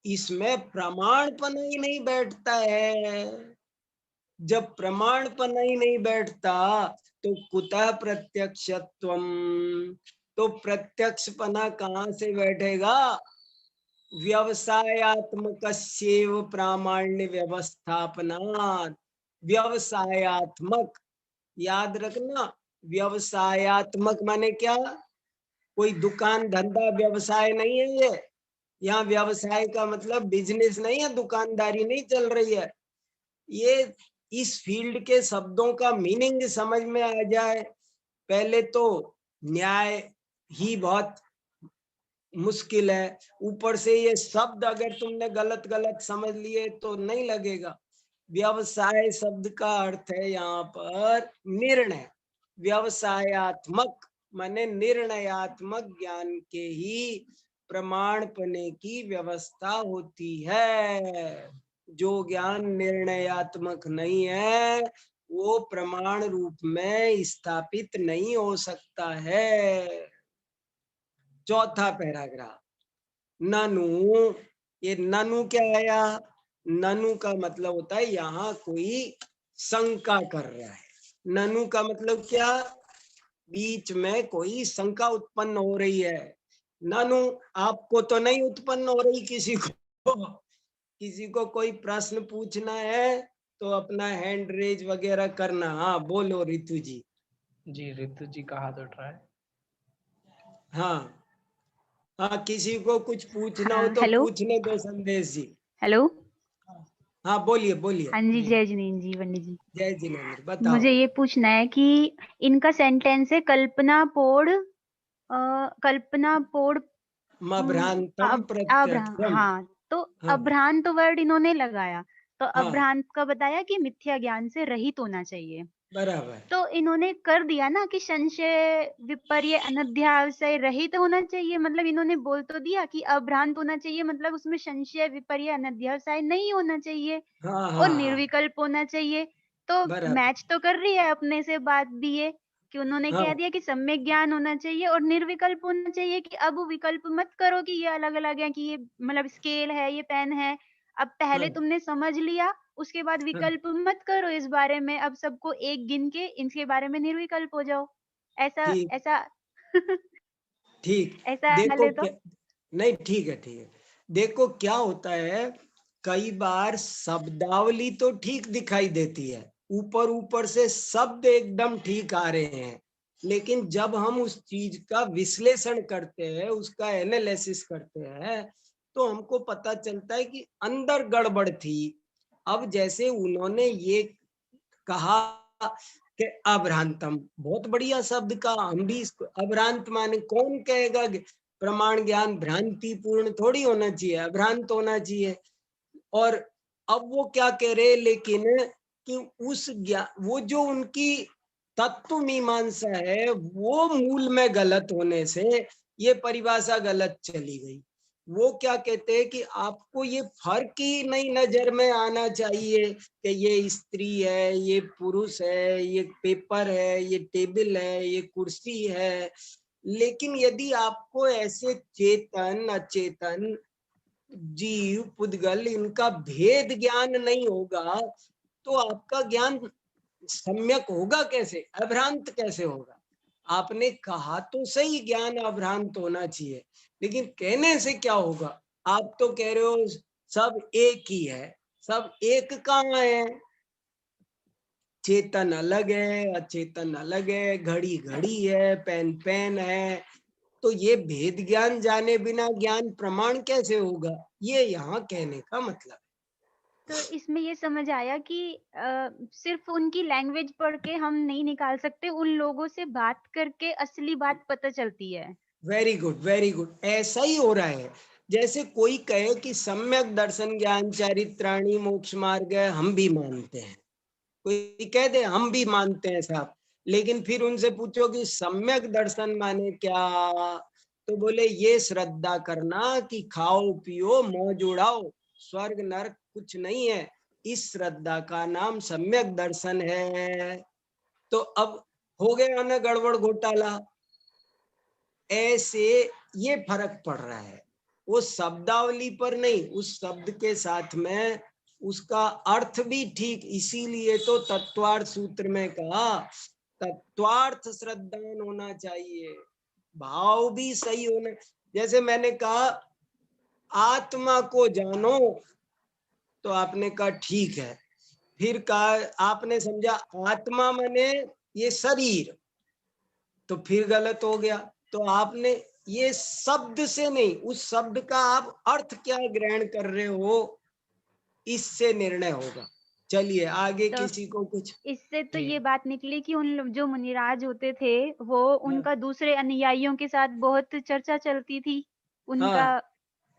इसमें प्रमाणपन ही नहीं बैठता है। जब प्रमाणपन ही नहीं बैठता तो कुतः प्रत्यक्षत्वम, तो प्रत्यक्षपना कहाँ से बैठेगा? व्यवसायात्मकस्यैव प्रामाण्य व्यवस्थापनात्। व्यवसायात्मक, याद रखना, व्यवसायात्मक माने क्या? कोई दुकान धंधा व्यवसाय नहीं है ये। यहाँ व्यवसाय का मतलब बिजनेस नहीं है, दुकानदारी नहीं चल रही है। ये इस फील्ड के शब्दों का मीनिंग समझ में आ जाए, पहले तो न्याय ही बहुत मुश्किल है, ऊपर से ये शब्द अगर तुमने गलत गलत समझ लिए तो नहीं लगेगा। व्यवसाय शब्द का अर्थ है यहाँ पर निर्णय। व्यवसायात्मक माने निर्णयात्मक ज्ञान के ही प्रमाण पाने की व्यवस्था होती है। जो ज्ञान निर्णयात्मक नहीं है वो प्रमाण रूप में स्थापित नहीं हो सकता है। चौथा पैराग्राफ, ननु। ये ननु क्या आया? ननु का मतलब होता है यहाँ कोई शंका कर रहा है। ननु का मतलब क्या? बीच में कोई शंका उत्पन्न हो रही है। ननु आपको तो नहीं उत्पन्न हो रही, किसी को कोई प्रश्न पूछना है तो अपना हैंड रेज वगैरह करना। हाँ बोलो रितु जी। जी, रितु जी का हाथ उठ रहा है। हाँ हाँ, किसी को कुछ पूछना हो हाँ, तो हेलो पूछने दो संदेश जी। हेलो। हाँ बोलिए बोलिए। हाँ जी, जय जिनेन्द्र जी, पंडित जी। जय जिनेन्द्र, बताओ। मुझे ये पूछना है कि इनका सेंटेंस है कल्पना पोड़ मभ्रांतम प्रत्यक्षम। हाँ, तो हाँ अभ्रांत वर्ड इन्होंने लगाया, तो हाँ अभ्रांत का बताया कि मिथ्या ज्ञान से रहित होना चाहिए। बराबर। तो इन्होंने कर दिया ना कि संशय विपर्य अनध्यावसाय रहित होना चाहिए, मतलब इन्होंने बोल तो दिया कि अभ्रांत होना चाहिए, मतलब उसमें संशय विपर्य अनध्यावसाय नहीं होना चाहिए हाँ और हाँ हाँ निर्विकल्प होना चाहिए। तो बराबर। मैच तो कर रही है अपने से बात भी ये कि उन्होंने हाँ कह दिया कि सम्यक ज्ञान होना चाहिए और निर्विकल्प होना चाहिए, कि अब विकल्प मत करो कि ये अलग अलग है, कि ये मतलब स्केल है, ये पेन है। अब पहले हाँ तुमने समझ लिया, उसके बाद हाँ विकल्प मत करो इस बारे में, अब सबको एक गिन के इनके बारे में निर्विकल्प हो जाओ। ऐसा ठीक ऐसा ठीक। ऐसा कर देखो ले तो। क्या, नहीं ठीक है ठीक है। देखो क्या होता है, कई बार शब्दावली तो ठीक दिखाई देती है, ऊपर ऊपर से शब्द एकदम ठीक आ रहे हैं, लेकिन जब हम उस चीज का विश्लेषण करते हैं, उसका एनालिसिस करते हैं, तो हमको पता चलता है कि अंदर गड़बड़ थी। अब जैसे उन्होंने ये कहा कि अभ्रांतम, बहुत बढ़िया शब्द का, हम भी इसको अभ्रांत माने, कौन कहेगा कि प्रमाण ज्ञान भ्रांति पूर्ण थोड़ी होना चाहिए, अभ्रांत होना चाहिए। और अब वो क्या कह रहे, लेकिन कि उस ज्ञान, वो जो उनकी तत्व मीमांसा है वो मूल में गलत होने से ये परिभाषा गलत चली गई। वो क्या कहते हैं कि आपको ये फर्क ही नहीं नजर में आना चाहिए कि ये स्त्री है, ये पुरुष है, ये पेपर है, ये टेबल है, ये कुर्सी है। लेकिन यदि आपको ऐसे चेतन अचेतन जीव पुद्गल इनका भेद ज्ञान नहीं होगा तो आपका ज्ञान सम्यक होगा कैसे, अभ्रांत कैसे होगा? आपने कहा तो सही ज्ञान अभ्रांत होना चाहिए, लेकिन कहने से क्या होगा? आप तो कह रहे हो सब एक ही है, सब एक कहाँ है? चेतन अलग है, अचेतन अलग है, घड़ी घड़ी है, पेन पेन है। तो ये भेद ज्ञान जाने बिना ज्ञान प्रमाण कैसे होगा? ये यहाँ कहने का मतलब। तो इसमें ये समझ आया कि सिर्फ उनकी लैंग्वेज पढ़ के हम नहीं निकाल सकते, उन लोगों से बात करके असली बात पता चलती है। वेरी गुड वेरी गुड, ऐसा ही हो रहा है। जैसे कोई कहे कि सम्यक दर्शन ज्ञान चारित्राणी मोक्ष मार्ग है, हम भी मानते हैं। कोई कह दे हम भी मानते हैं साहब, लेकिन फिर उनसे पूछो कि सम्यक दर्शन माने क्या, तो बोले ये श्रद्धा करना कि खाओ पियो मौज उड़ाओ, स्वर्ग नरक कुछ नहीं है, इस श्रद्धा का नाम सम्यक दर्शन है। तो अब हो गया ना गड़बड़ घोटाला। ऐसे ये फर्क पड़ रहा है, वो शब्दावली पर नहीं, उस शब्द के साथ में उसका अर्थ भी ठीक। इसीलिए तो तत्वार्थ सूत्र में कहा तत्वार्थ श्रद्धान होना चाहिए, भाव भी सही होना। जैसे मैंने कहा आत्मा को जानो, तो आपने कहा ठीक है। फिर कहा, आपने समझा आत्मा माने ये शरीर, तो फिर गलत हो गया। तो आपने ये शब्द से नहीं, उस शब्द का आप अर्थ क्या ग्रहण कर रहे हो, इससे निर्णय होगा। चलिए आगे तो किसी को कुछ। इससे तो जी। ये बात निकली कि जो मुनिराज होते थे वो उनका दूसरे अनुयायियों के साथ बहुत चर्चा चलती थी, उनका हाँ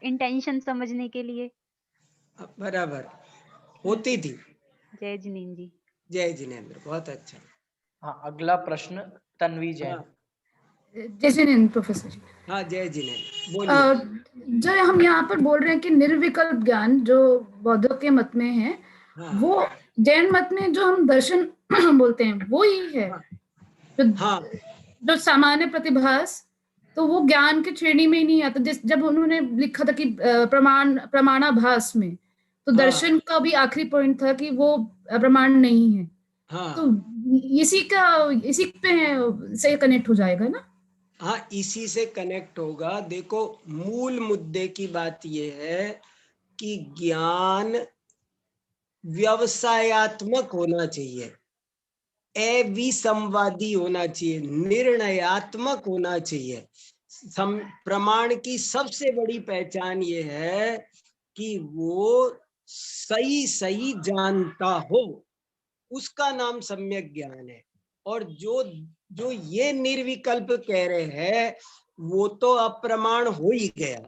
इंटेंशन समझने के लिए। बराबर होती थी। जय जिनेन्द्र जी। जय जिनेन्द्र, बहुत अच्छा। हाँ, अगला प्रश्न तन्वी जैन। हाँ जय जिनेन्द्र प्रोफेसर जी। हाँ जय जिनेन्द्र, बोलिए। जो हम यहाँ पर बोल रहे हैं कि निर्विकल्प ज्ञान जो बौद्धों के मत में है, हाँ वो जैन मत में जो हम दर्शन बोलते हैं वो ही है। हाँ जो हाँ जो सामान्य प्रतिभास, तो वो ज्ञान की श्रेणी में ही नहीं आता। जब उन्होंने लिखा था कि प्रमाणाभास में, तो हाँ दर्शन का भी आखिरी पॉइंट था कि वो प्रमाण नहीं है। तो हाँ इसी पे से कनेक्ट हो जाएगा ना। हाँ, इसी से कनेक्ट होगा। देखो मूल मुद्दे की बात यह है कि ज्ञान व्यवसायत्मक होना चाहिए, अविसंवादी होना चाहिए, निर्णयात्मक होना चाहिए। प्रमाण की सबसे बड़ी पहचान ये है कि वो सही सही जानता हो, उसका नाम सम्यक ज्ञान है। और जो जो ये निर्विकल्प कह रहे हैं वो तो अप्रमाण हो ही गया।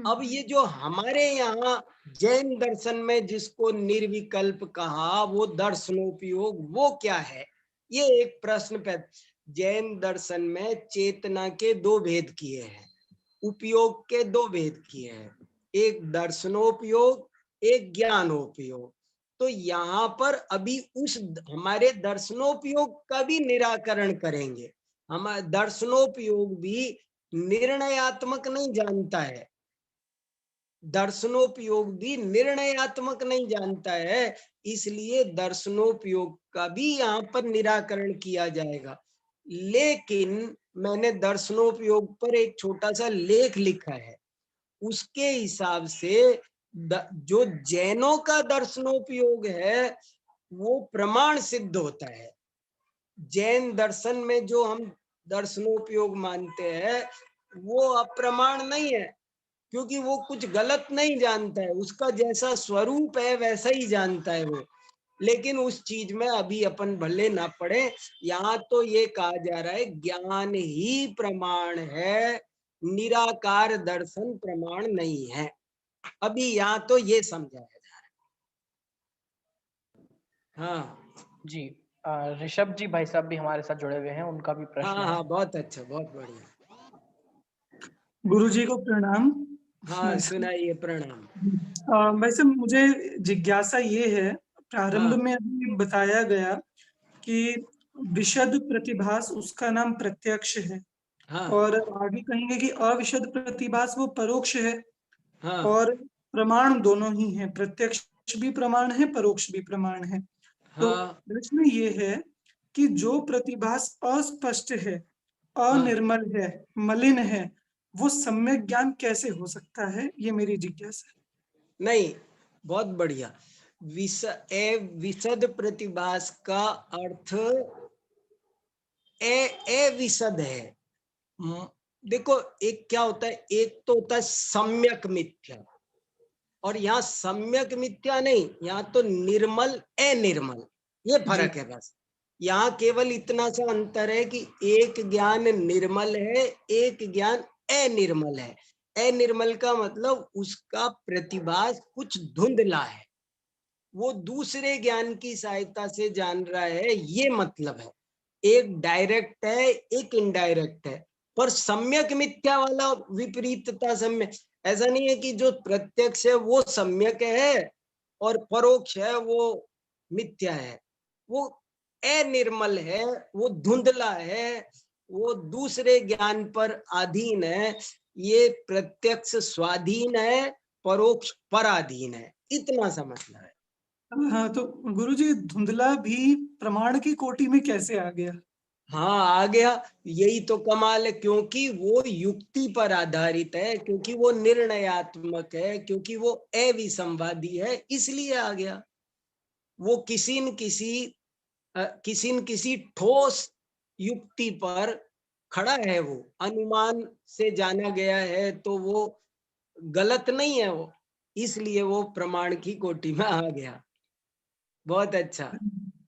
अब ये जो हमारे यहाँ जैन दर्शन में जिसको निर्विकल्प कहा, वो दर्शनोपयोग वो क्या है, ये एक प्रश्न पे। जैन दर्शन में चेतना के दो भेद किए हैं, उपयोग के दो भेद किए हैं, एक दर्शनोपयोग, एक ज्ञानोपयोग। तो यहाँ पर अभी उस हमारे दर्शनोपयोग का भी निराकरण करेंगे। हमारा दर्शनोपयोग भी निर्णयात्मक नहीं जानता है, दर्शनोपयोग भी निर्णयात्मक नहीं जानता है, इसलिए दर्शनोपयोग का भी यहाँ पर निराकरण किया जाएगा। लेकिन मैंने दर्शनोपयोग पर एक छोटा सा लेख लिखा है, उसके हिसाब से जो जैनों का दर्शनोपयोग है वो प्रमाण सिद्ध होता है। जैन दर्शन में जो हम दर्शनोपयोग मानते हैं वो अप्रमाण नहीं है, क्योंकि वो कुछ गलत नहीं जानता है, उसका जैसा स्वरूप है वैसा ही जानता है वो। लेकिन उस चीज में अभी अपन भले ना पढ़े। यहाँ तो ये कहा जा रहा है ज्ञान ही प्रमाण है, निराकार दर्शन प्रमाण नहीं है। अभी यहाँ तो ये समझाया जा रहा है। हाँ जी, ऋषभ जी भाई साहब भी हमारे साथ जुड़े हुए हैं, उनका भी प्रश्न हाँ है। हाँ, बहुत अच्छा, बहुत बढ़िया। गुरुजी को प्रणाम। हाँ सुनाइए, प्रणाम। वैसे मुझे जिज्ञासा ये है, प्रारंभ हाँ में अभी बताया गया कि विशद प्रतिभास उसका नाम प्रत्यक्ष है, हाँ और आगे कहेंगे कि अविशद प्रतिभास वो परोक्ष है, हाँ और प्रमाण दोनों ही हैं, प्रत्यक्ष भी प्रमाण है, परोक्ष भी प्रमाण है। तो हाँ प्रश्न ये है कि जो प्रतिभास अस्पष्ट है, अनिर्मल है, मलिन है, वो सम्यक ज्ञान कैसे हो सकता है, ये मेरी जिज्ञासा है। नहीं, बहुत बढ़िया। विशद प्रतिभास का अर्थ विशद है। देखो एक क्या होता है, एक तो होता है सम्यक मिथ्या, और यहाँ सम्यक मिथ्या नहीं, यहाँ तो निर्मल अनिर्मल, ये फर्क है बस। यहाँ केवल इतना सा अंतर है कि एक ज्ञान निर्मल है, एक ज्ञान अनिर्मल है। अनिर्मल का मतलब उसका प्रतिभास कुछ धुंधला है, वो दूसरे ज्ञान की सहायता से जान रहा है, ये मतलब है। एक डायरेक्ट है, एक इनडायरेक्ट है। पर सम्यक मिथ्या वाला विपरीतता सम्यक, ऐसा नहीं है कि जो प्रत्यक्ष है वो सम्यक है और परोक्ष है वो मिथ्या है। वो अनिर्मल है, वो धुंधला है, वो दूसरे ज्ञान पर अधीन है। ये प्रत्यक्ष स्वाधीन है, परोक्ष पराधीन है, इतना समझना है। हाँ, तो गुरुजी धुंधला भी प्रमाण की कोटि में कैसे आ गया? हाँ आ गया, यही तो कमाल है, क्योंकि वो युक्ति पर आधारित है, क्योंकि वो निर्णयात्मक है, क्योंकि वो अविसंवादी है, इसलिए आ गया। वो किसी न किसी ठोस युक्ति पर खड़ा है, वो अनुमान से जाना गया है, तो वो गलत नहीं है वो, इसलिए वो प्रमाण की कोटि में आ गया। बहुत अच्छा,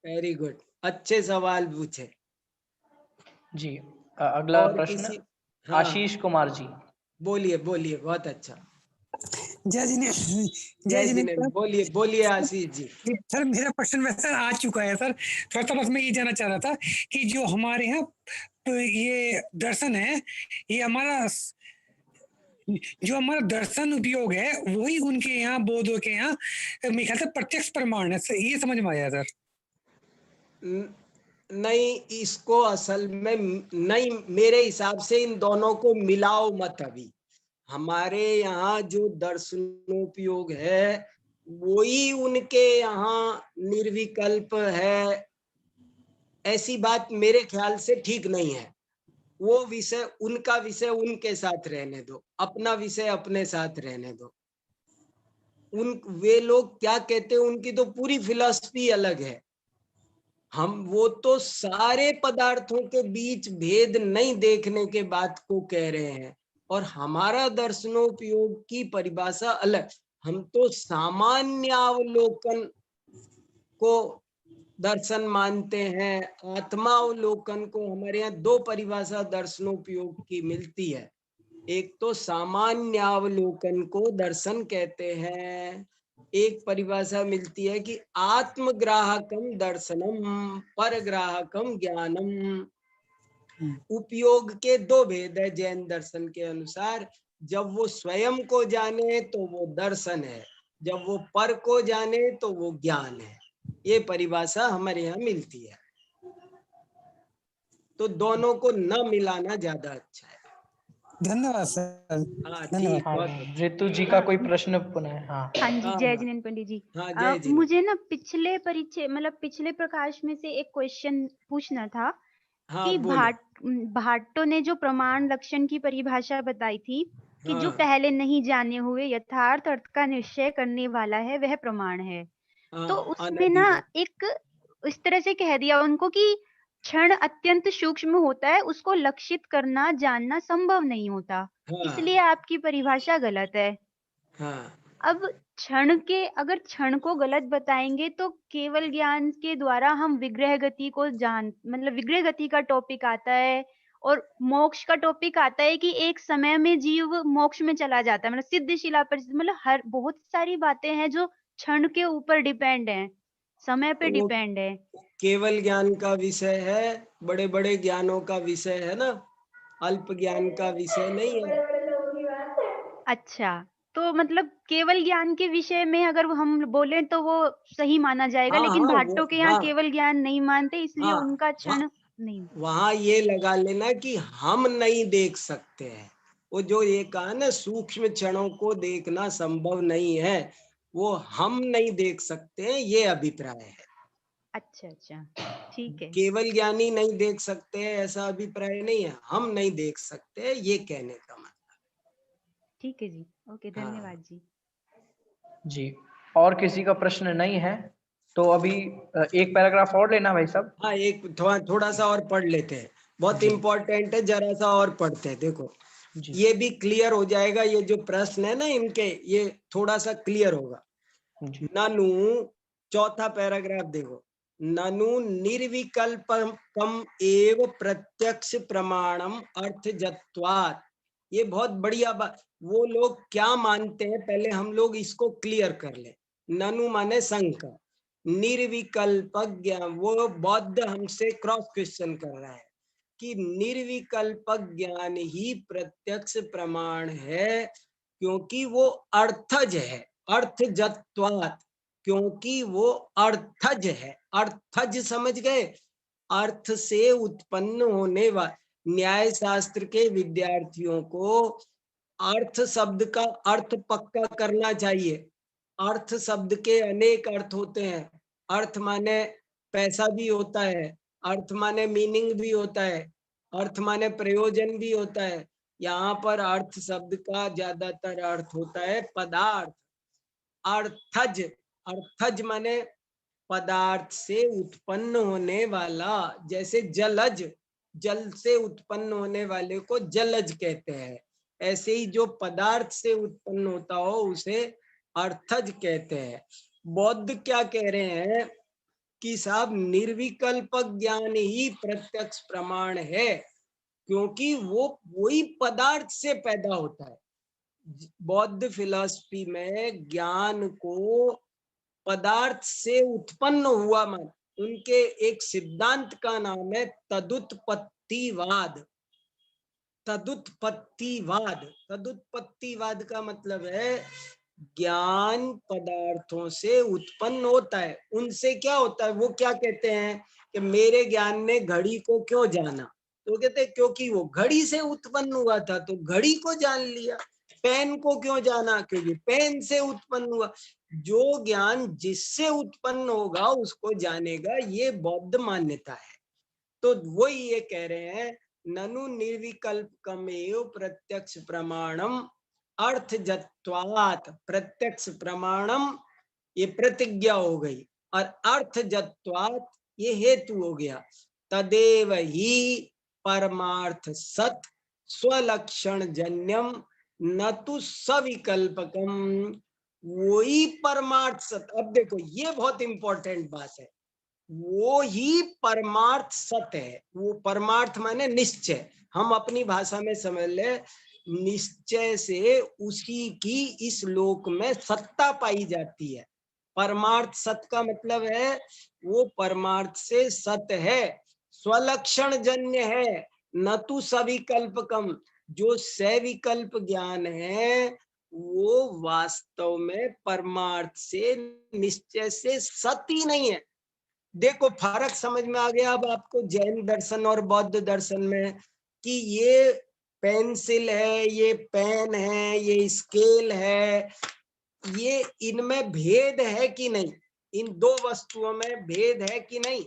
वेरी गुड, अच्छे सवाल पूछे। जी अगला और प्रश्न किसी, हाँ आशीष कुमार जी। बोलिए बोलिए, बहुत अच्छा। जय जय जिनेन्द्र जिनेन्द्र, सर। बोलिए बोलिए आशीष जी। सर मेरा प्रश्न वैसे आ चुका है सर, थोड़ा सा बस मैं ये जानना चाह रहा था कि जो हमारे यहाँ तो ये दर्शन है, ये हमारा जो हमारा दर्शन उपयोग है वही उनके यहाँ बौद्धों के यहाँ मेरे ख्याल से प्रत्यक्ष प्रमाण है सर, ये समझ में आया सर। नहीं, इसको असल में नहीं, मेरे हिसाब से इन दोनों को मिलाओ मत। अभी हमारे यहाँ जो दर्शनोपयोग है वही उनके यहाँ निर्विकल्प है, ऐसी बात मेरे ख्याल से ठीक नहीं है। वो विषय, उनका विषय उनके साथ रहने दो, अपना विषय अपने साथ रहने दो। वे लोग क्या कहते हैं, उनकी तो पूरी फिलॉसफी अलग है। वो तो सारे पदार्थों के बीच भेद नहीं देखने के बात को कह रहे हैं, और हमारा दर्शनोपयोग की परिभाषा अलग। हम तो सामान्य अवलोकन को दर्शन मानते हैं। आत्मावलोकन को हमारे यहाँ दो परिभाषा दर्शनोपयोग की मिलती है। एक तो सामान्य अवलोकन को दर्शन कहते हैं, एक परिभाषा मिलती है कि आत्मग्राहकम दर्शनम परग्राहकम ज्ञानम। उपयोग के दो भेद है जैन दर्शन के अनुसार। जब वो स्वयं को जाने तो वो दर्शन है, जब वो पर को जाने तो वो ज्ञान है। ये परिभाषा हमारे यहाँ मिलती है, तो दोनों को न मिलाना ज्यादा अच्छा है। धन्यवाद सर। हाँ धन्यवाद। ठीक, हाँ बहुत रितु जी का कोई प्रश्न पुनः। हाँ हाँ जी, हाँ जय हाँ जिनेन्द्र पंडित जी। हाँ, जय जी। मुझे ना पिछले परिचय मतलब पिछले प्रकाश में से एक क्वेश्चन पूछना था हाँ कि बोलो। भाट्टो ने जो प्रमाण लक्षण की परिभाषा बताई थी कि जो हाँ पहले नहीं जाने हुए यथार्थ अर्थ का निश्चय करने वाला है वह प्रमाण है। तो हाँ, उसमें ना अनधिगत। एक इस तरह से कह दिया उनको कि क्षण अत्यंत सूक्ष्म होता है, उसको लक्षित करना जानना संभव नहीं होता, इसलिए हाँ आपकी परिभाषा गलत है। हाँ अब अगर क्षण को गलत बताएंगे तो केवल ज्ञान के द्वारा हम विग्रह गति को मतलब विग्रह गति का टॉपिक आता है और मोक्ष का टॉपिक आता है कि एक समय में जीव मोक्ष में चला जाता है, मतलब सिद्धशिला परिस्थिति, मतलब हर बहुत सारी बातें हैं जो क्षण के ऊपर डिपेंड है, समय पे तो वो डिपेंड है। केवल ज्ञान का विषय है, बड़े बड़े ज्ञानों का विषय है ना, अल्प ज्ञान का विषय नहीं है। अच्छा, तो मतलब केवल ज्ञान के विषय में अगर हम बोले तो वो सही माना जाएगा, हाँ लेकिन हाँ भाट्टो के यहाँ हाँ केवल ज्ञान नहीं मानते, इसलिए हाँ, उनका क्षण नहीं। वहां ये लगा लेना कि हम नहीं देख सकते हैं। वो जो ये कहा ना, सूक्ष्म क्षणों को देखना संभव नहीं है, वो हम नहीं देख सकते हैं, ये अभिप्राय है। अच्छा अच्छा, ठीक है। केवल ज्ञानी नहीं देख सकते हैं ऐसा अभिप्राय नहीं है, हम नहीं देख सकते, ये कहने का मतलब। ठीक है जी, ओके, हाँ धन्यवाद जी। जी और किसी का प्रश्न नहीं है तो अभी एक पैराग्राफ और लेना भाई साहब। हाँ, एक थोड़ा सा और पढ़ लेते हैं, बहुत जी। इंपॉर्टेंट है, जरा सा और पढ़ते हैं। देखो जी। ये भी क्लियर हो जाएगा, ये जो प्रश्न है ना इनके, ये थोड़ा सा क्लियर होगा। जी। ननु, चौथा पैराग्राफ देखो, ननु निर्विकल्पकम एव प्रत्यक्ष प्रमाणम अर्थजत्वात्। ये बहुत बढ़िया बात। वो लोग क्या मानते हैं, पहले हम लोग इसको क्लियर कर ले। ननु माने शंका, निर्विकल्पक ज्ञान, वो बौद्ध हमसे क्रॉस क्वेश्चन कर रहा है कि निर्विकल्पक ज्ञान ही प्रत्यक्ष प्रमाण है, क्योंकि वो अर्थज है, अर्थजत्वात्, क्योंकि वो अर्थज है। अर्थज समझ गए, अर्थ से उत्पन्न होने वाले। न्याय शास्त्र के विद्यार्थियों को अर्थ शब्द का अर्थ पक्का करना चाहिए। अर्थ शब्द के अनेक अर्थ होते हैं। अर्थ माने पैसा भी होता है, अर्थ माने मीनिंग भी होता है, अर्थ माने प्रयोजन भी होता है। यहाँ पर अर्थ शब्द का ज्यादातर अर्थ होता है पदार्थ। अर्थज, अर्थज माने पदार्थ से उत्पन्न होने वाला, जैसे जलज, जल से उत्पन्न होने वाले को जलज कहते हैं, ऐसे ही जो पदार्थ से उत्पन्न होता हो उसे अर्थज कहते हैं। बौद्ध क्या कह रहे हैं कि साहब निर्विकल्पक ज्ञान ही प्रत्यक्ष प्रमाण है, क्योंकि वो वही पदार्थ से पैदा होता है। बौद्ध फिलॉसफी में ज्ञान को पदार्थ से उत्पन्न हुआ मान, उनके एक सिद्धांत का नाम है तदुत्पत्तिवाद। तदुत्पत्तिवाद, तदुत्पत्तिवाद का मतलब है ज्ञान पदार्थों से उत्पन्न होता है। उनसे क्या होता है, वो क्या कहते हैं कि मेरे ज्ञान ने घड़ी को क्यों जाना, तो कहते हैं क्योंकि वो घड़ी से उत्पन्न हुआ था तो घड़ी को जान लिया। पेन को क्यों जाना, क्योंकि पेन से उत्पन्न हुआ। जो ज्ञान जिससे उत्पन्न होगा उसको जानेगा, ये बौद्ध मान्यता है। तो वो ये कह रहे हैं ननु निर्विकल्पकमेव प्रत्यक्ष प्रमाणम अर्थजत्वात्। प्रत्यक्ष प्रमाणम ये प्रतिज्ञा हो गई, और अर्थजत्वात् ये हेतु हो गया। तदेव ही परमार्थ सत स्वलक्षण जन्यम न तो सविकल्पकम। वही परमार्थ सत। अब देखो ये बहुत इंपॉर्टेंट बात है, वो ही परमार्थ सत्य है। वो परमार्थ माने निश्चय, हम अपनी भाषा में समझ ले, निश्चय से उसी की इस लोक में सत्ता पाई जाती है। परमार्थ सत्य का मतलब है वो परमार्थ से सत्य है, स्वलक्षण जन्य है, न तो सविकल्पकम। जो सविकल्प ज्ञान है वो वास्तव में परमार्थ से निश्चय से सत्य ही नहीं है। देखो फर्क समझ में आ गया अब आपको जैन दर्शन और बौद्ध दर्शन में, कि ये पेंसिल है, ये पेन है, ये स्केल है, ये इनमें भेद है कि नहीं, इन दो वस्तुओं में भेद है कि नहीं।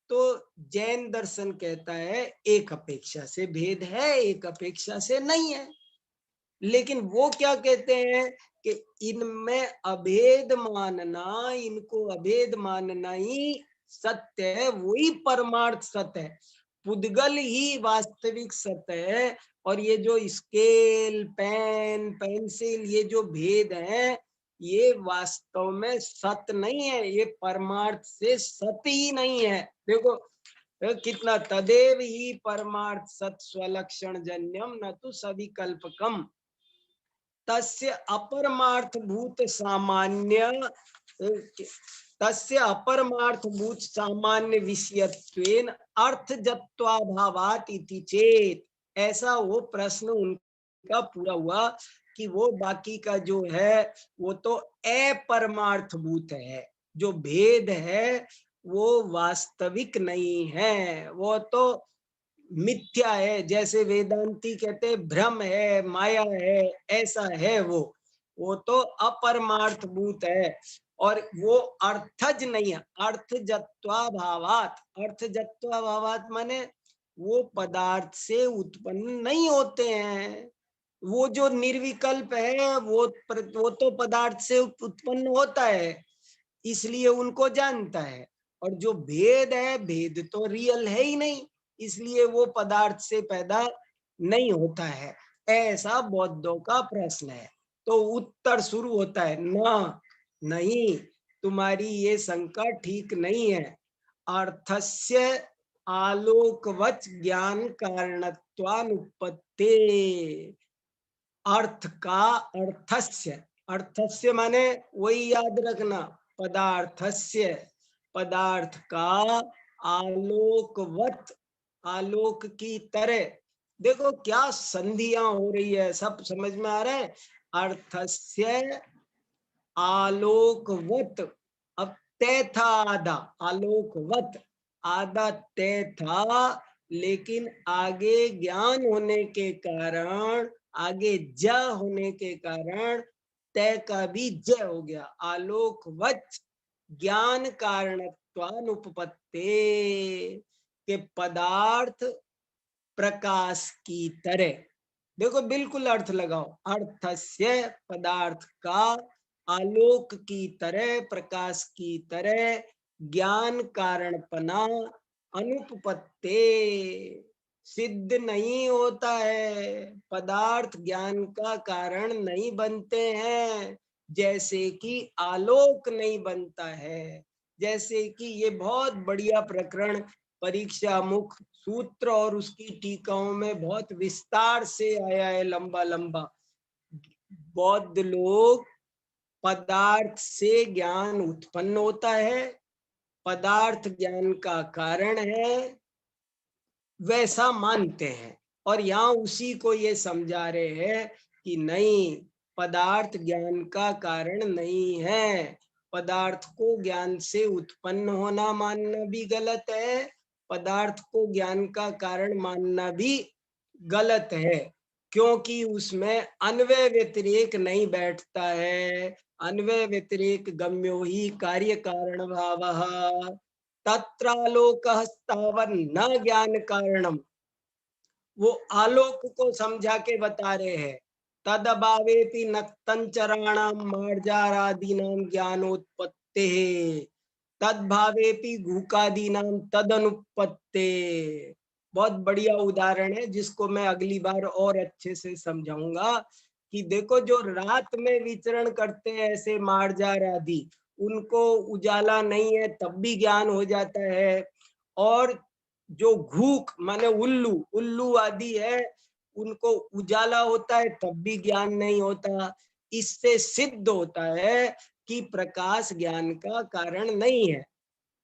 तो जैन दर्शन कहता है एक अपेक्षा से भेद है, एक अपेक्षा से नहीं है। लेकिन वो क्या कहते हैं कि इनमें अभेद मानना, इनको अभेद मानना ही सत्य है, वही परमार्थ सत्य है, पुद्गल ही वास्तविक सत्य है। और ये जो स्केल, पेन, पेंसिल, ये जो भेद है ये वास्तव में सत्य नहीं है, ये परमार्थ से सत्य ही नहीं है। देखो कितना, तदेव ही परमार्थ सत स्वलक्षण जन्यम न तो सविकल्पकम तस्य अपरमार्थ भूत सामान्य, तस्य अपरमार्थ भूत सामान्य विषयत्वेन अर्थजत्वाभावात् इति चेत। ऐसा वो प्रश्न उनका पूरा हुआ कि वो बाकी का जो है वो तो अपरमार्थ भूत है, जो भेद है वो वास्तविक नहीं है, वो तो मिथ्या है। जैसे वेदांती कहते हैं भ्रम है, माया है, ऐसा है वो तो अपरमार्थ भूत है। और वो अर्थज नहीं है, अर्थजत्वाभावात्। अर्थजत्वाभावात् माने वो पदार्थ से उत्पन्न नहीं होते हैं। वो जो निर्विकल्प है वो तो पदार्थ से उत्पन्न होता है, इसलिए उनको जानता है। और जो भेद है, भेद तो रियल है ही नहीं, इसलिए वो पदार्थ से पैदा नहीं होता है। ऐसा बौद्धों का प्रश्न है। तो उत्तर शुरू होता है ना, नहीं, तुम्हारी ये शंका ठीक नहीं है। अर्थस्य आलोकवच ज्ञान कारणत्वानुपत्ते। अर्थ का, अर्थस्य, अर्थस्य माने वही याद रखना, पदार्थस्य, पदार्थ का, आलोकवत, आलोक की तरह। देखो क्या संधियां हो रही है, सब समझ में आ रहा है। अर्थस्य आलोकवत, अब तय था आधा, आलोकवत आधा तय था, लेकिन आगे ज्ञान होने के कारण, आगे ज होने के कारण तय का भी ज हो गया। आलोकवत ज्ञान कारणत्वानुपपत्ते, के पदार्थ प्रकाश की तरह। देखो बिल्कुल अर्थ लगाओ, अर्थस्य पदार्थ का, आलोक की तरह, प्रकाश की तरह, ज्ञान कारणपना अनुपपत्ते। सिद्ध नहीं होता है, पदार्थ ज्ञान का कारण नहीं बनते हैं, जैसे कि आलोक नहीं बनता है। जैसे कि ये बहुत बढ़िया प्रकरण परीक्षा मुख सूत्र और उसकी टीकाओं में बहुत विस्तार से आया है, लंबा लंबा। बौद्ध लोग पदार्थ से ज्ञान उत्पन्न होता है, पदार्थ ज्ञान का कारण है, वैसा मानते हैं। और यहाँ उसी को ये समझा रहे हैं कि नहीं, पदार्थ ज्ञान का कारण नहीं है। पदार्थ को ज्ञान से उत्पन्न होना मानना भी गलत है, पदार्थ को ज्ञान का कारण मानना भी गलत है, क्योंकि उसमें अन्वय व्यतिरेक नहीं बैठता है। अन्वय व्यतिरेक गम्यो ही कार्य कारण भावः तत्रालोकः स्थावर न ज्ञान कारणम। वो आलोक को समझा के बता रहे हैं। तद अभावेपि नक्तंचराणाम मार्जारादीनाम ज्ञानोत्पत्ते तद भावेपि घूकादीनाम तदनुपत्ते। बहुत बढ़िया उदाहरण है, जिसको मैं अगली बार और अच्छे से समझाऊंगा कि देखो, जो रात में विचरण करते हैं ऐसे मार्जार आदि, उनको उजाला नहीं है तब भी ज्ञान हो जाता है। और जो घूक माने उल्लू, उल्लू आदि है, उनको उजाला होता है तब भी ज्ञान नहीं होता। इससे सिद्ध होता है कि प्रकाश ज्ञान का कारण नहीं है।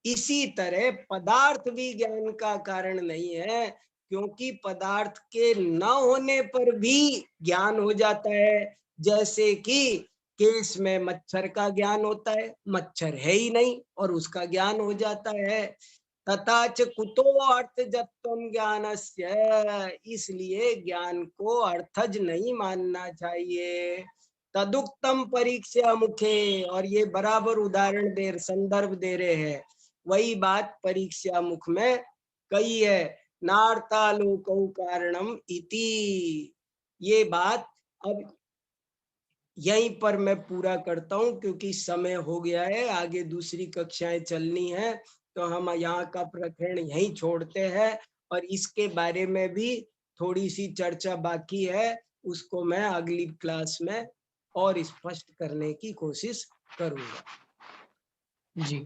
इसी तरह पदार्थ भी ज्ञान का कारण नहीं है, क्योंकि पदार्थ के न होने पर भी ज्ञान हो जाता है। जैसे कि केस में मच्छर का ज्ञान होता है, मच्छर है ही नहीं और उसका ज्ञान हो जाता है। तथा च कुतो अर्थजत्वम ज्ञानस्य, इसलिए ज्ञान को अर्थज नहीं मानना चाहिए। तदुक्तम परीक्षा मुखे, और ये बराबर उदाहरण संदर्भ दे रहे हैं, वही बात परीक्षा मुख में कही है, नार्थालोकौ कारणम इति। ये बात अब यहीं पर मैं पूरा करता हूँ, क्योंकि समय हो गया है, आगे दूसरी कक्षाएं चलनी है, तो हम यहाँ का प्रकरण यहीं छोड़ते हैं। और इसके बारे में भी थोड़ी सी चर्चा बाकी है, उसको मैं अगली क्लास में और स्पष्ट करने की कोशिश करूंगा। जी,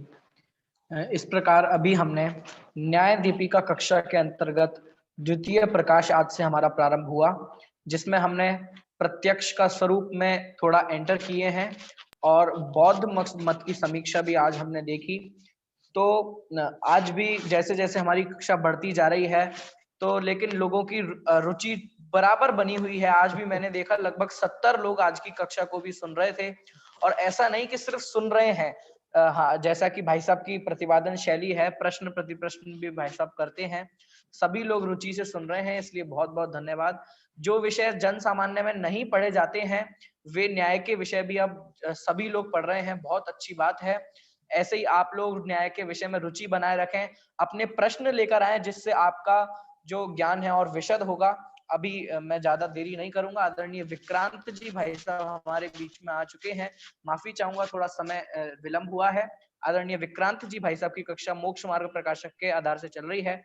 इस प्रकार अभी हमने न्याय दीपिका कक्षा के अंतर्गत द्वितीय प्रकाश आज से हमारा प्रारंभ हुआ, जिसमें हमने प्रत्यक्ष का स्वरूप में थोड़ा एंटर किए हैं और बौद्ध मत की समीक्षा भी आज हमने देखी। तो आज भी जैसे जैसे हमारी कक्षा बढ़ती जा रही है, तो लेकिन लोगों की रुचि बराबर बनी हुई है। आज भी मैंने देखा लगभग 70 लोग आज की कक्षा को भी सुन रहे थे, और ऐसा नहीं कि सिर्फ सुन रहे हैं। हाँ, जैसा कि भाई साहब की प्रतिपादन शैली है, प्रश्न प्रतिप्रश्न भी भाई साहब करते हैं, सभी लोग रुचि से सुन रहे हैं, इसलिए बहुत बहुत धन्यवाद। जो विषय जन सामान्य में नहीं पढ़े जाते हैं, वे न्याय के विषय भी अब सभी लोग पढ़ रहे हैं, बहुत अच्छी बात है। ऐसे ही आप लोग न्याय के विषय में रुचि बनाए रखें, अपने प्रश्न लेकर आए, जिससे आपका जो ज्ञान है और विशद होगा। अभी मैं ज्यादा देरी नहीं करूंगा, आदरणीय विक्रांत जी भाई साहब हमारे बीच में आ चुके हैं। माफी चाहूंगा, थोड़ा समय विलंब हुआ है। आदरणीय विक्रांत जी भाई साहब की कक्षा मोक्ष मार्ग प्रकाशक के आधार से चल रही है।